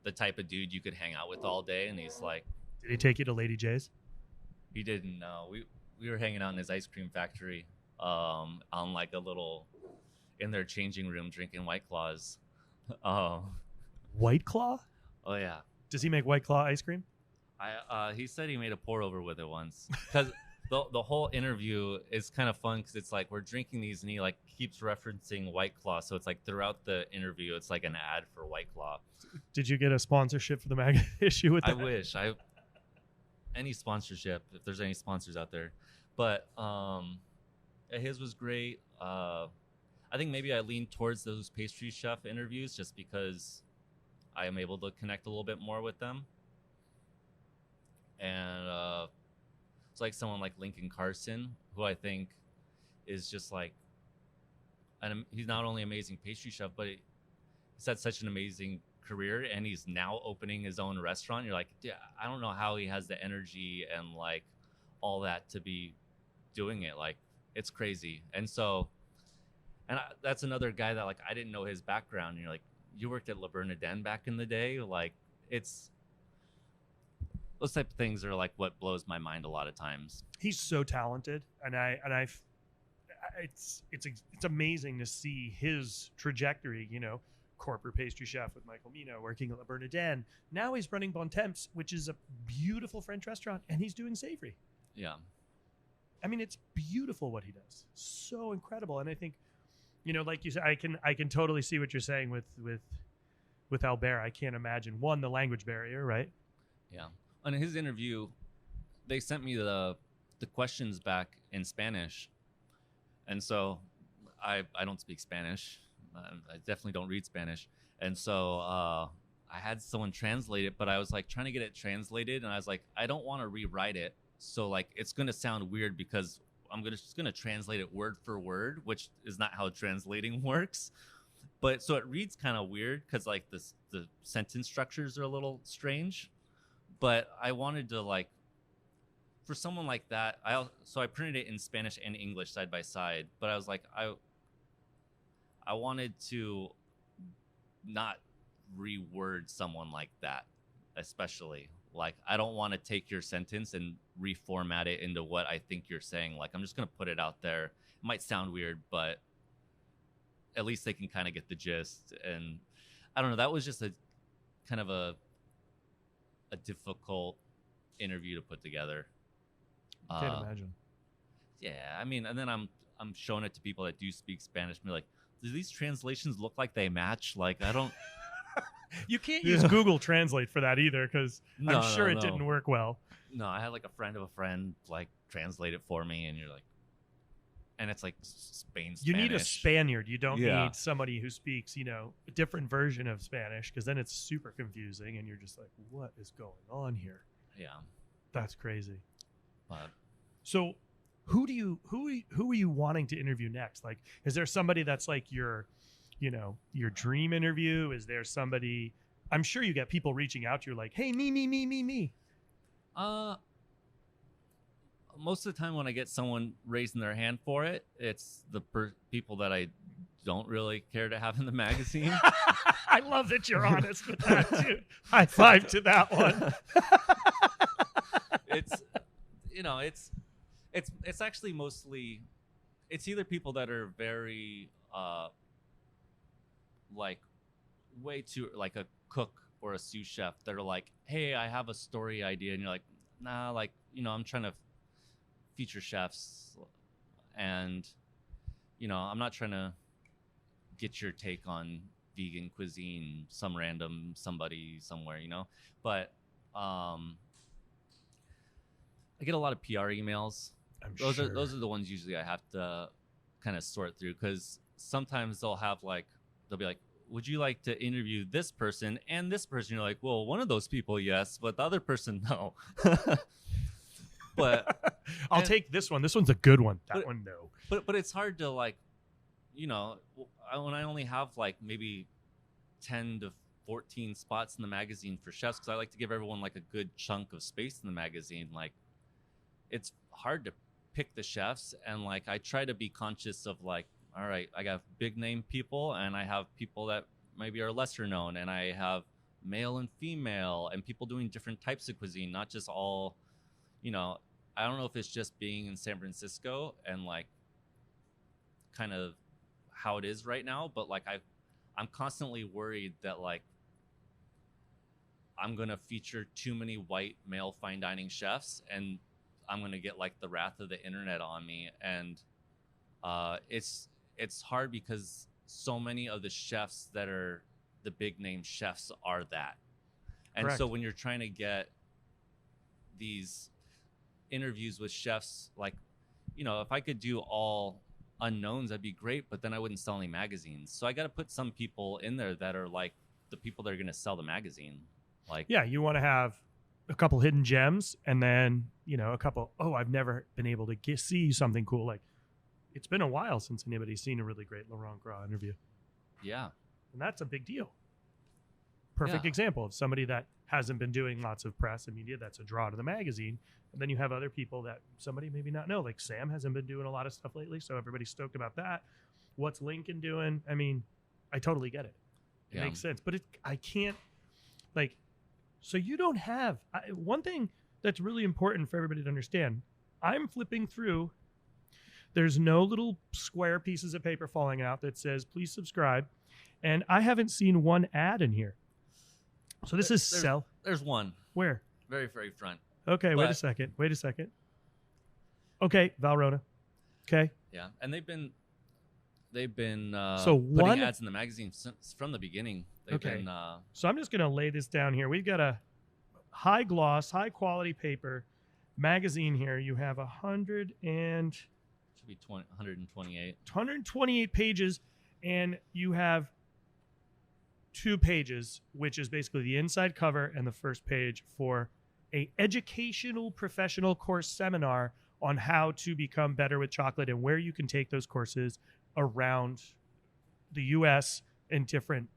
the type of dude you could hang out with all day. And he's like, did he take you to Lady J's? He didn't. No, we were hanging out in his ice cream factory on like a little, in their changing room, drinking White Claws. White Claw? Oh yeah. Does he make White Claw ice cream? He said he made a pour over with it once, because the whole interview is kind of fun, because it's like we're drinking these and he like keeps referencing White Claw, so it's like throughout the interview it's like an ad for White Claw. Did you get a sponsorship for the mag issue with that? I wish. Any sponsorship, if there's any sponsors out there. But his was great. I think maybe I lean towards those pastry chef interviews just because I am able to connect a little bit more with them. And it's like someone like Lincoln Carson, who I think is just like, and he's not only an amazing pastry chef, but he's had such an amazing career, and he's now opening his own restaurant. You're like, yeah, I don't know how he has the energy and like all that to be doing it. Like, it's crazy. And so, that's another guy that like I didn't know his background. And you're like, you worked at Le Bernardin back in the day. Like, it's those type of things are like what blows my mind a lot of times. He's so talented, and it's amazing to see his trajectory. You know, corporate pastry chef with Michael Mino, working at Le Bernardin. Now he's running Bon Temps, which is a beautiful French restaurant, and he's doing savory. Yeah. I mean, it's beautiful what he does. So incredible. And I think, you know, like you said, I can totally see what you're saying with with Albert. I can't imagine one, the language barrier, right? Yeah. On his interview, they sent me the questions back in Spanish, and so I don't speak Spanish. I definitely don't read Spanish, and so I had someone translate it, but I was like trying to get it translated, and I was like, I don't want to rewrite it, so like it's gonna sound weird because I'm just gonna translate it word for word, which is not how translating works. But so it reads kind of weird because like the sentence structures are a little strange. But I wanted to like, for someone like that, so I printed it in Spanish and English side by side. But I was like, I wanted to not reword someone like that, especially. Like, I don't want to take your sentence and reformat it into what I think you're saying. Like, I'm just going to put it out there. It might sound weird, but at least they can kind of get the gist. And I don't know. That was just a kind of a difficult interview to put together. Can't imagine. Yeah. I mean, and then I'm showing it to people that do speak Spanish and be like, do these translations look like they match? Like, I don't. You can't use Google Translate for that either, because I'm sure it didn't work well. No, I had like a friend of a friend like translate it for me, and you're like, and it's like Spanish. You need a Spaniard. You don't need somebody who speaks, a different version of Spanish, because then it's super confusing, and you're just like, what is going on here? Yeah, that's crazy. But so, who are you wanting to interview next? Like, is there somebody that's like your dream interview? Is there somebody? I'm sure you get people reaching out to you like, hey, me. Most of the time when I get someone raising their hand for it, it's the people that I don't really care to have in the magazine. I love that you're honest with that too. High five to that one. It's actually mostly, it's either people that are very like way too like a cook or a sous chef that are like, hey, I have a story idea, and you're like, nah, like, I'm trying to feature chefs, and I'm not trying to get your take on vegan cuisine, some random somebody somewhere, but I get a lot of PR emails. Those are the ones usually I have to kind of sort through, because sometimes they'll be like, would you like to interview this person and this person? You're like, well, one of those people, yes, but the other person, no. But I'll take this one. This one's a good one. That one, no. But it's hard to like, when I only have like maybe 10 to 14 spots in the magazine for chefs, because I like to give everyone like a good chunk of space in the magazine. Like, it's hard to pick the chefs, and like I try to be conscious of like, all right, I got big name people, and I have people that maybe are lesser known, and I have male and female, and people doing different types of cuisine, not just all, I don't know if it's just being in San Francisco and like kind of how it is right now, but like I'm constantly worried that like I'm gonna feature too many white male fine dining chefs, and I'm gonna get like the wrath of the internet on me. And it's hard because so many of the chefs that are the big name chefs are that. And Correct. So when you're trying to get these interviews with chefs, like, if I could do all unknowns, that'd be great, but then I wouldn't sell any magazines. So I got to put some people in there that are like the people that are going to sell the magazine. Like, yeah, you want to have a couple hidden gems, and then, a couple, I've never been able to see something cool. Like, it's been a while since anybody's seen a really great Laurent Gras interview. Yeah. And that's a big deal. Perfect example of somebody that hasn't been doing lots of press and media. That's a draw to the magazine. And then you have other people that somebody maybe not know. Like Sam hasn't been doing a lot of stuff lately, so everybody's stoked about that. What's Lincoln doing? I mean, I totally get it. It makes sense. But I can't, like, so you don't have, one thing that's really important for everybody to understand. I'm flipping through. There's no little square pieces of paper falling out that says, please subscribe. And I haven't seen one ad in here. So this is sell. There's one. Where? Very, very front. Okay, wait a second. Okay, Valrhona. Okay. Yeah, and they've been, They've been So putting ads in the magazine since from the beginning. They've been, so I'm just going to lay this down here. We've got a high gloss, high quality paper magazine here. You have 128 pages, and you have 2 pages, which is basically the inside cover and the first page for a educational professional course seminar on how to become better with chocolate and where you can take those courses around the U.S. and different,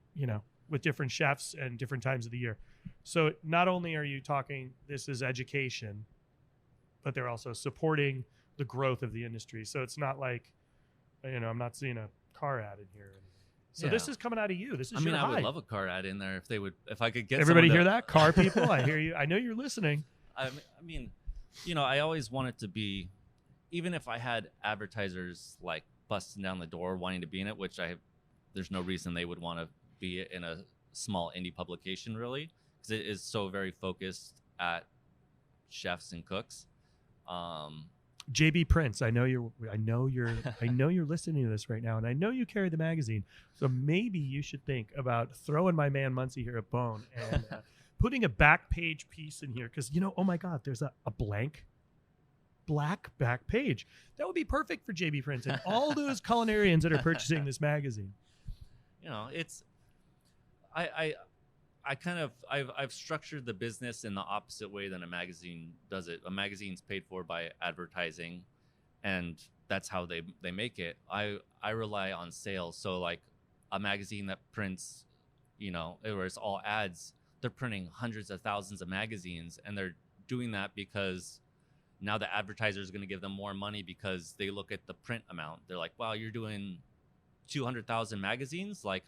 with different chefs and different times of the year. So not only are you talking, this is education, but they're also supporting the growth of the industry. So it's not like, I'm not seeing a car ad in here. So this is coming out of you. This is your I hype. would love a car ad in there if I could get everybody hear that? Car people, I hear you. I know you're listening. I mean, I always wanted to be, even if I had advertisers like busting down the door wanting to be in it, which there's no reason they would want to be in a small indie publication, really, because it is so very focused at chefs and cooks. JB Prince, I know you're listening to this right now, and I know you carry the magazine, so maybe you should think about throwing my man Muncy here a bone and putting a back page piece in here, because oh my God, there's a black back page that would be perfect for JB Prince and all those culinarians that are purchasing this magazine. It's I've structured the business in the opposite way than a magazine does it. A magazine's paid for by advertising, and that's how they make it. I rely on sales. So like a magazine that prints, where it's all ads, they're printing hundreds of thousands of magazines, and they're doing that because now the advertiser is going to give them more money because they look at the print amount. They're like, wow, you're doing 200,000 magazines. Like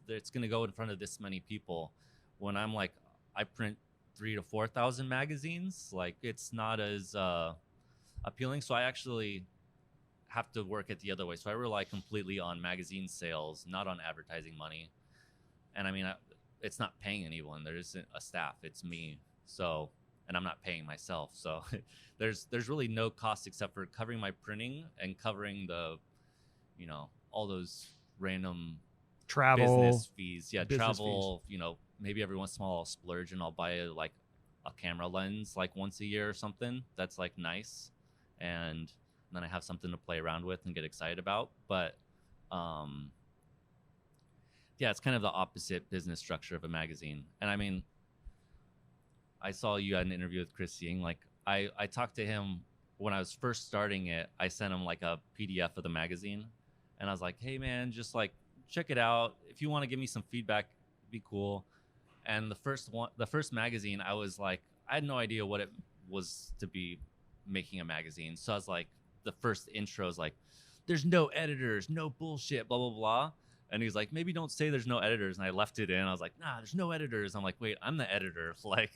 it's going to go in front of this many people. When I'm like, I print 3,000 to 4,000 magazines, like it's not as appealing. So I actually have to work it the other way. So I rely completely on magazine sales, not on advertising money. And I mean, it's not paying anyone. There isn't a staff. It's me. So, and I'm not paying myself. So there's really no cost except for covering my printing and covering the, all those random travel business fees. Yeah, travel fees. Maybe every once in a while I'll splurge and I'll buy a camera lens like once a year or something. That's like nice, and then I have something to play around with and get excited about. But it's kind of the opposite business structure of a magazine. And I mean, I saw you had an interview with Chris Ying. Like I talked to him when I was first starting it. I sent him like a PDF of the magazine, and I was like, hey man, just like check it out. If you want to give me some feedback, it'd be cool. And the first magazine, I was like, I had no idea what it was to be making a magazine. So I was like, the first intro is like, there's no editors, no bullshit, blah, blah, blah. And he's like, maybe don't say there's no editors. And I left it in. I was like, nah, there's no editors. I'm like, wait, I'm the editor. Like,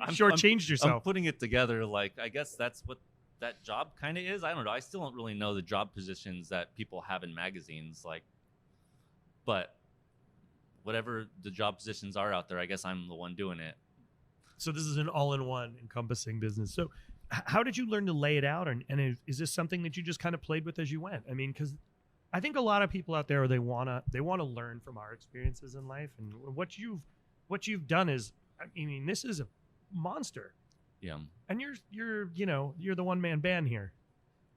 I'm shortchanged yourself. I'm putting it together. Like, I guess that's what that job kind of is. I don't know. I still don't really know the job positions that people have in magazines. Like, but whatever the job positions are out there, I guess I'm the one doing it. So this is an all-in-one encompassing business. So how did you learn to lay it out? And is this something that you just kind of played with as you went? I mean, because I think a lot of people out there, they want to learn from our experiences in life. And what you've done is, I mean, this is a monster. Yeah. And you're the one-man band here.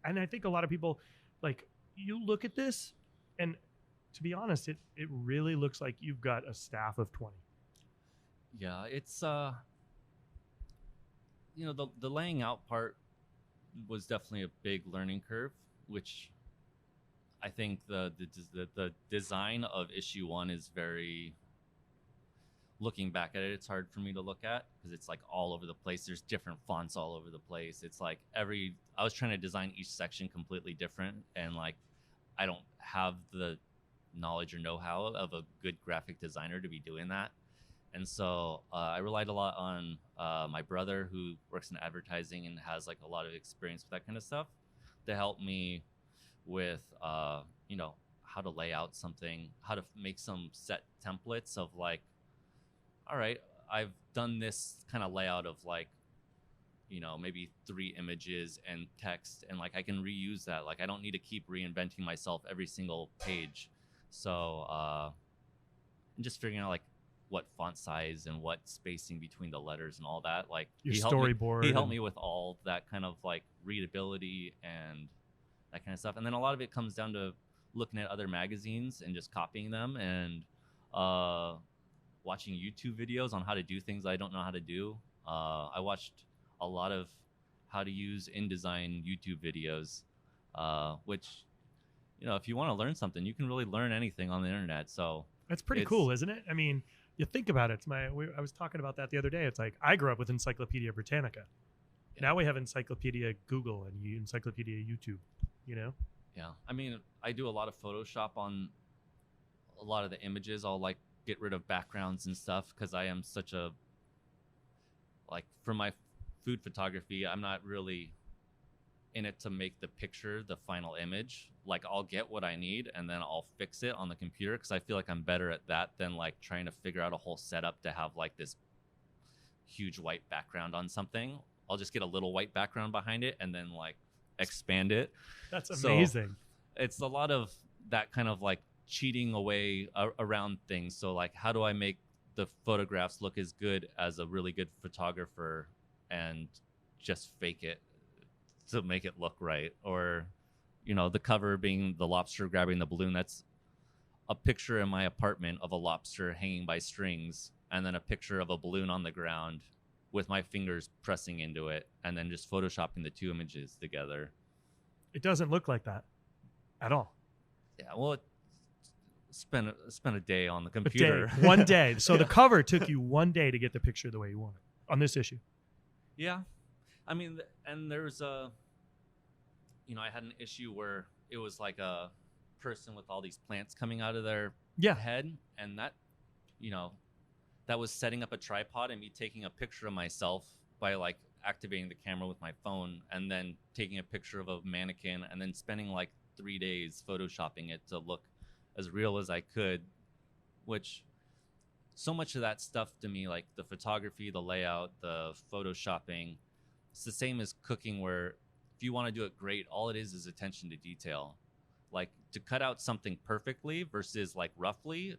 And I think a lot of people, like, you look at this, and to be honest, it really looks like you've got a staff of 20. Yeah, it's the laying out part was definitely a big learning curve, which I think the design of issue 1 is very, looking back at it, it's hard for me to look at because it's like all over the place. There's different fonts all over the place. It's like I was trying to design each section completely different, and like I don't have the knowledge or know-how of a good graphic designer to be doing that. And so I relied a lot on my brother, who works in advertising and has like a lot of experience with that kind of stuff, to help me with how to lay out something, how to make some set templates of like, all right, I've done this kind of layout of like, maybe 3 images and text, and like I can reuse that. Like I don't need to keep reinventing myself every single page. So I'm just figuring out like what font size and what spacing between the letters and all that. Like Your he storyboard. He helped me with all that kind of like readability and that kind of stuff. And then a lot of it comes down to looking at other magazines and just copying them, and watching YouTube videos on how to do things I don't know how to do. I watched a lot of how to use InDesign YouTube videos, which, if you want to learn something, you can really learn anything on the internet. So that's pretty cool, isn't it? I mean, you think about it. I was talking about that the other day. It's like I grew up with Encyclopedia Britannica. Yeah. Now we have Encyclopedia Google and Encyclopedia YouTube. Yeah. I mean, I do a lot of Photoshop on a lot of the images. I'll like get rid of backgrounds and stuff because I am such a, like, for my food photography, I'm not really in it to make the picture the final image. Like I'll get what I need and then I'll fix it on the computer because I feel like I'm better at that than like trying to figure out a whole setup to have like this huge white background on something. I'll just get a little white background behind it and then like expand it. That's amazing. So it's a lot of that kind of like cheating away around things. So like, how do I make the photographs look as good as a really good photographer and just fake it to make it look right? Or, the cover being the lobster grabbing the balloon. That's a picture in my apartment of a lobster hanging by strings, and then a picture of a balloon on the ground with my fingers pressing into it, and then just photoshopping the 2 images together. It doesn't look like that at all. Yeah, well, spent a day on the computer. One day. So the cover took you 1 day to get the picture the way you want it on this issue. Yeah. I mean, and there's I had an issue where it was like a person with all these plants coming out of their head, and that, that was setting up a tripod and me taking a picture of myself by like activating the camera with my phone, and then taking a picture of a mannequin, and then spending like 3 days photoshopping it to look as real as I could, which so much of that stuff to me, like the photography, the layout, the photoshopping, it's the same as cooking, where if you want to do it great, all it is attention to detail. Like to cut out something perfectly versus like roughly,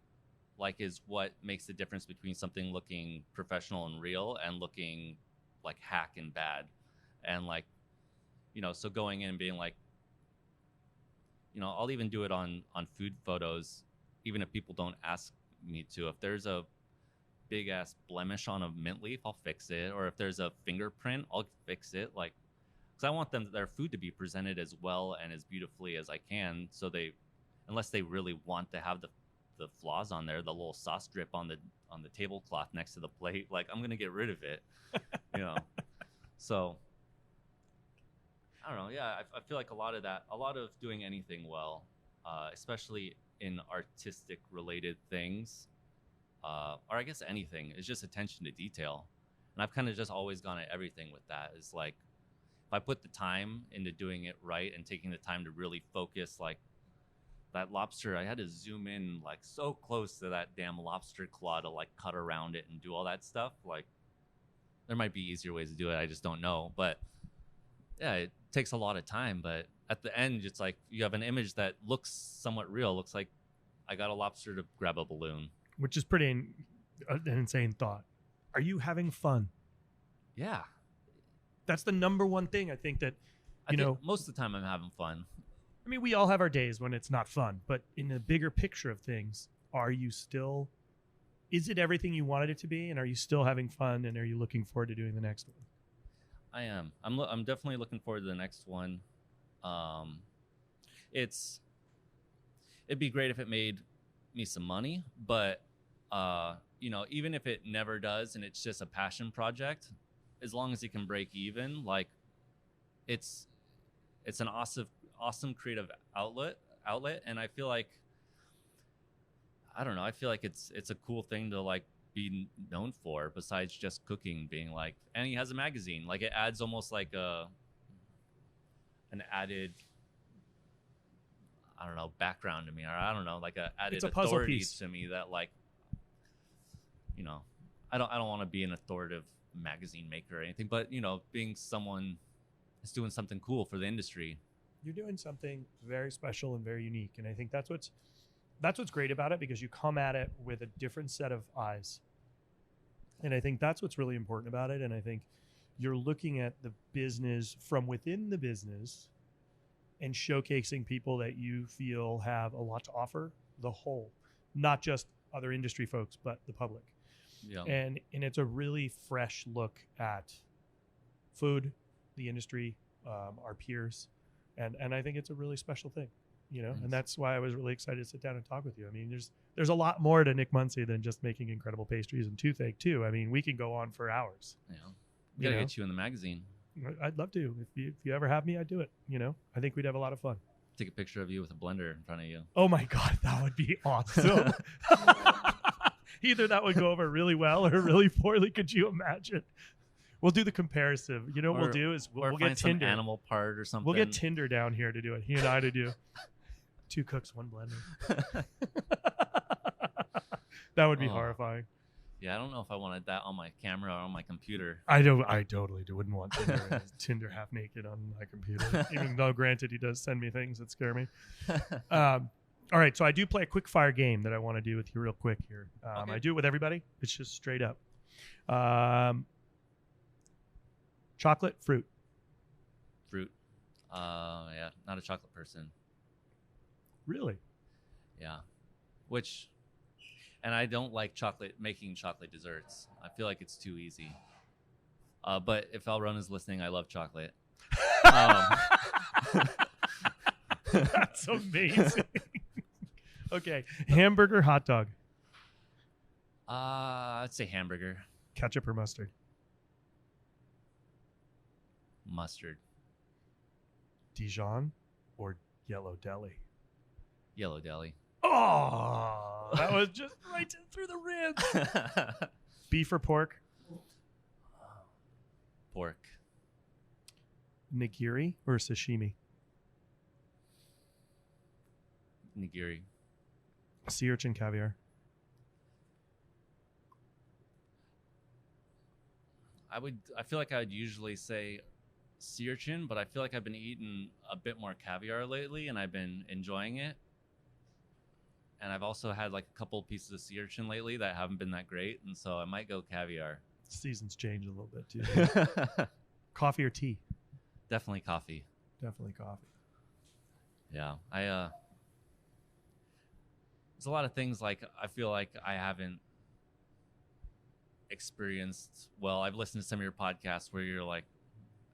like is what makes the difference between something looking professional and real and looking like hack and bad. And like, so going in and being like, I'll even do it on food photos, even if people don't ask me to. If there's a big ass blemish on a mint leaf, I'll fix it. Or if there's a fingerprint, I'll fix it. Like, because I want their food to be presented as well and as beautifully as I can. So unless they really want to have the flaws on there, the little sauce drip on the tablecloth next to the plate, like I'm gonna get rid of it. So I don't know. Yeah, I feel like a lot of doing anything well, especially in artistic related things, or I guess anything, is just attention to detail. And I've kind of just always gone at everything with that. Is like, if I put the time into doing it right and taking the time to really focus, like that lobster, I had to zoom in like so close to that damn lobster claw to like cut around it and do all that stuff. Like, there might be easier ways to do it. I just don't know. But yeah, it takes a lot of time. But at the end, it's like you have an image that looks somewhat real. Looks like I got a lobster to grab a balloon. Which is pretty an insane thought. Are you having fun? Yeah. That's the number one thing I think that, I think most of the time I'm having fun. I mean, we all have our days when it's not fun, but in the bigger picture of things, is it everything you wanted it to be? And are you still having fun? And are you looking forward to doing the next one? I am. I'm definitely looking forward to the next one. It'd be great if it made me some money, but even if it never does and it's just a passion project, as long as it can break even, like it's an awesome creative outlet, and I feel like, I don't know, I feel like it's a cool thing to like be known for, besides just cooking, being like, and he has a magazine, like it adds almost like an added, I don't know, background to me, or I don't know, like a added authority to me that, like, I don't want to be an authoritative magazine maker or anything, but being someone that's doing something cool for the industry. You're doing something very special and very unique, and I think that's what's great about it, because you come at it with a different set of eyes, and I think that's what's really important about it. And I think you're looking at the business from within the business and showcasing people that you feel have a lot to offer, the whole, not just other industry folks, but the public. Yeah. And it's a really fresh look at food, the industry, our peers. And I think it's a really special thing, Nice. And that's why I was really excited to sit down and talk with you. I mean, there's a lot more to Nick Muncy than just making incredible pastries and Toothache too. I mean, we can go on for hours. Yeah. We gotta get you in the magazine. I'd love to. If you ever have me, I'd do it. I think we'd have a lot of fun. Take a picture of you with a blender in front of you. Oh my God, that would be awesome. Either that would go over really well or really poorly. Could you imagine? We'll do the comparison. What we'll do is we'll get Tinder. Some animal part or something. We'll get Tinder down here to do it. He and I to do 2 cooks, 1 blender. That would be horrifying. Yeah, I don't know if I wanted that on my camera or on my computer. I totally wouldn't want Tinder half naked on my computer. Even though, granted, he does send me things that scare me. All right, so I do play a quick fire game that I want to do with you real quick here. Okay. I do it with everybody. It's just straight up. Chocolate, fruit. Fruit. Yeah, not a chocolate person. Really? Yeah. And I don't like making chocolate desserts. I feel like it's too easy. But if Alrona's listening, I love chocolate. That's amazing. Okay. Hamburger, hot dog. I'd say hamburger. Ketchup or mustard? Mustard. Dijon or yellow deli? Yellow deli. Oh, that was just right through the ribs. Beef or pork? Pork. Nigiri or sashimi? Nigiri. Sea urchin, caviar? I feel like I would usually say sea urchin, but I feel like I've been eating a bit more caviar lately, and I've been enjoying it. And I've also had like a couple pieces of sea urchin lately that haven't been that great, and so I might go caviar. Seasons change a little bit too. Coffee or tea? Definitely coffee. Definitely coffee. Yeah, there's a lot of things like I feel like I haven't experienced. Well, I've listened to some of your podcasts where you're like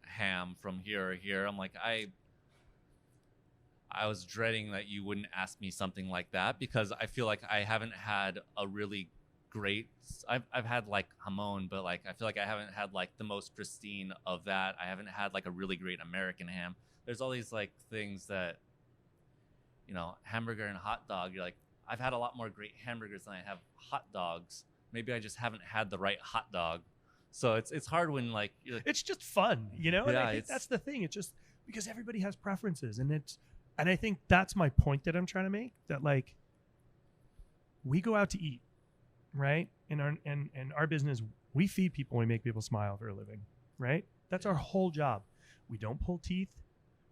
ham from here or here. I'm like, I was dreading that you wouldn't ask me something like that, because I feel like I haven't had a really great. I've had like hamon, but like I feel like I haven't had like the most pristine of that. I haven't had like a really great American ham. There's all these like things that, hamburger and hot dog. You're like, I've had a lot more great hamburgers than I have hot dogs. Maybe I just haven't had the right hot dog. So it's hard when like it's just fun, And Yeah, I think that's the thing. It's just because everybody has preferences, and I think that's my point that I'm trying to make. That like we go out to eat, right? In our business, we feed people, we make people smile for a living, right? That's our whole job. We don't pull teeth.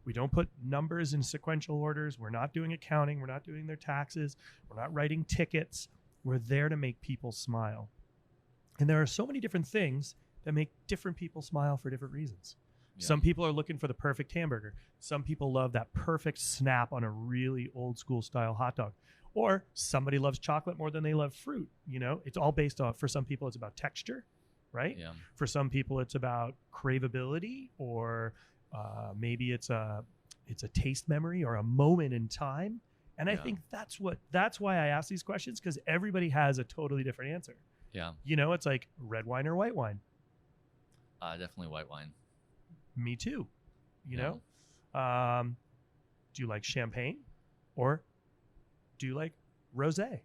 We don't put numbers in sequential orders. We're not doing accounting. We're not doing their taxes. We're not writing tickets. We're there to make people smile. And there are so many different things that make different people smile for different reasons. Yeah. Some people are looking for the perfect hamburger. Some people love that perfect snap on a really old school style hot dog. Or somebody loves chocolate more than they love fruit. It's all based on, for some people, it's about texture, right? Yeah. For some people, it's about craveability, or maybe it's a taste memory or a moment in time. And I think that's why I ask these questions, because everybody has a totally different answer. Yeah. It's like red wine or white wine. Definitely white wine. Me too. Do you like champagne or do you like rosé?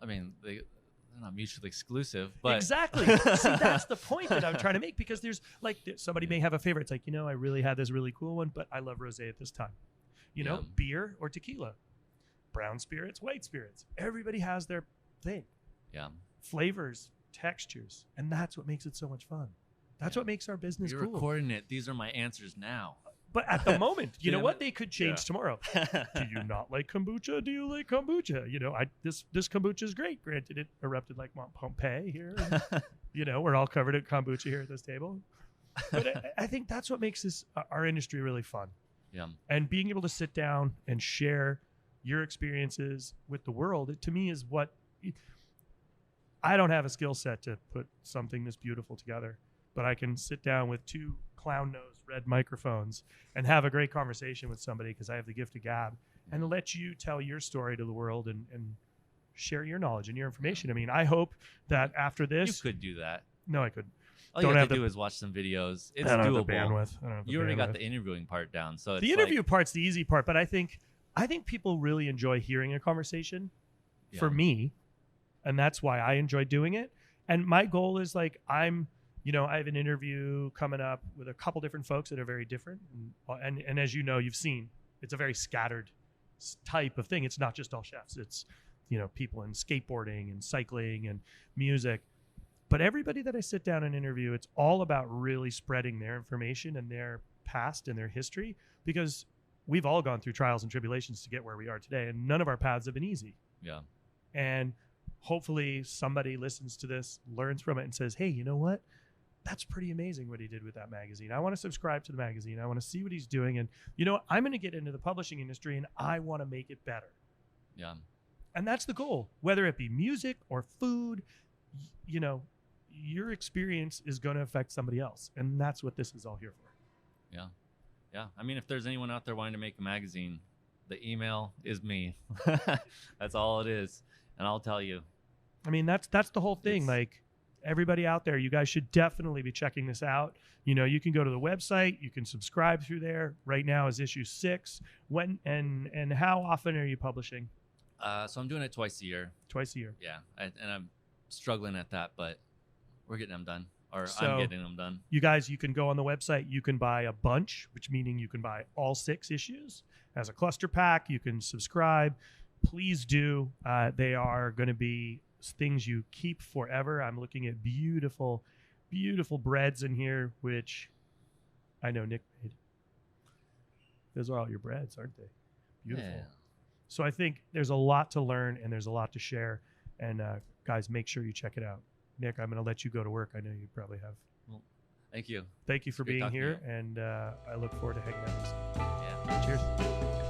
I mean, they're not mutually exclusive, but exactly. See, that's the point that I'm trying to make, because there's like somebody may have a favorite. It's like, I really had this really cool one, but I love rosé at this time. Beer or tequila, brown spirits, white spirits. Everybody has their thing. Yeah. Flavors textures, and that's what makes it so much fun. That's what makes our business You're cool. recording it. These are my answers now. But at the moment, you know what? They could change tomorrow. Do you not like kombucha? Do you like kombucha? You know, this kombucha is great. Granted, it erupted like Mont Pompeii here. And, you know, we're all covered in kombucha here at this table. But I think that's what makes our industry really fun. Yeah. And being able to sit down and share your experiences with the world, to me is what I don't have a skill set to put something this beautiful together, but I can sit down with 2 clown nose red microphones and have a great conversation with somebody because I have the gift of gab and let you tell your story to the world and share your knowledge and your information. I mean, I hope that after this, you could do that. No, I couldn't. All you have to do is watch some videos. It's doable. I don't have the bandwidth. You already got the interviewing part down, so the interview part's the easy part. But I think people really enjoy hearing a conversation. Yeah. For me, and that's why I enjoy doing it. And my goal is like I have an interview coming up with a couple different folks that are very different. And as you know, you've seen, it's a very scattered type of thing. It's not just all chefs. It's, you know, people in skateboarding and cycling and music. But everybody that I sit down and interview, it's all about really spreading their information and their past and their history, because we've all gone through trials and tribulations to get where we are today, and none of our paths have been easy. Yeah. And hopefully somebody listens to this, learns from it, and says, hey, you know what? That's pretty amazing what he did with that magazine. I want to subscribe to the magazine. I want to see what he's doing. And, you know, I'm going to get into the publishing industry, and I want to make it better. Yeah. And that's the goal, whether it be music or food. You know, your experience is going to affect somebody else. And that's what this is all here for. Yeah. Yeah. I mean, if there's anyone out there wanting to make a magazine, the email is me. That's all it is. And I'll tell you. I mean, that's the whole thing. Like, everybody out there, you guys should definitely be checking this out. You know, you can go to the website, you can subscribe through there. Right now is issue 6. When and how often are you publishing? So I'm doing it twice a year. Twice a year. Yeah. And I'm struggling at that, but we're getting them done. Or So, I'm getting them done. You guys, you can go on the website. You can buy a bunch, which meaning you can buy all 6 issues as a cluster pack. You can subscribe. Please do. They are going to be things you keep forever. I'm looking at beautiful, beautiful breads in here, which I know Nick made. Those are all your breads, aren't they? Beautiful. Yeah. So I think there's a lot to learn and there's a lot to share. And guys, make sure you check it out. Nick, I'm going to let you go to work. I know you probably have. Well, thank you. Thank you for being here, and I look forward to hanging out with you. Yeah. Cheers.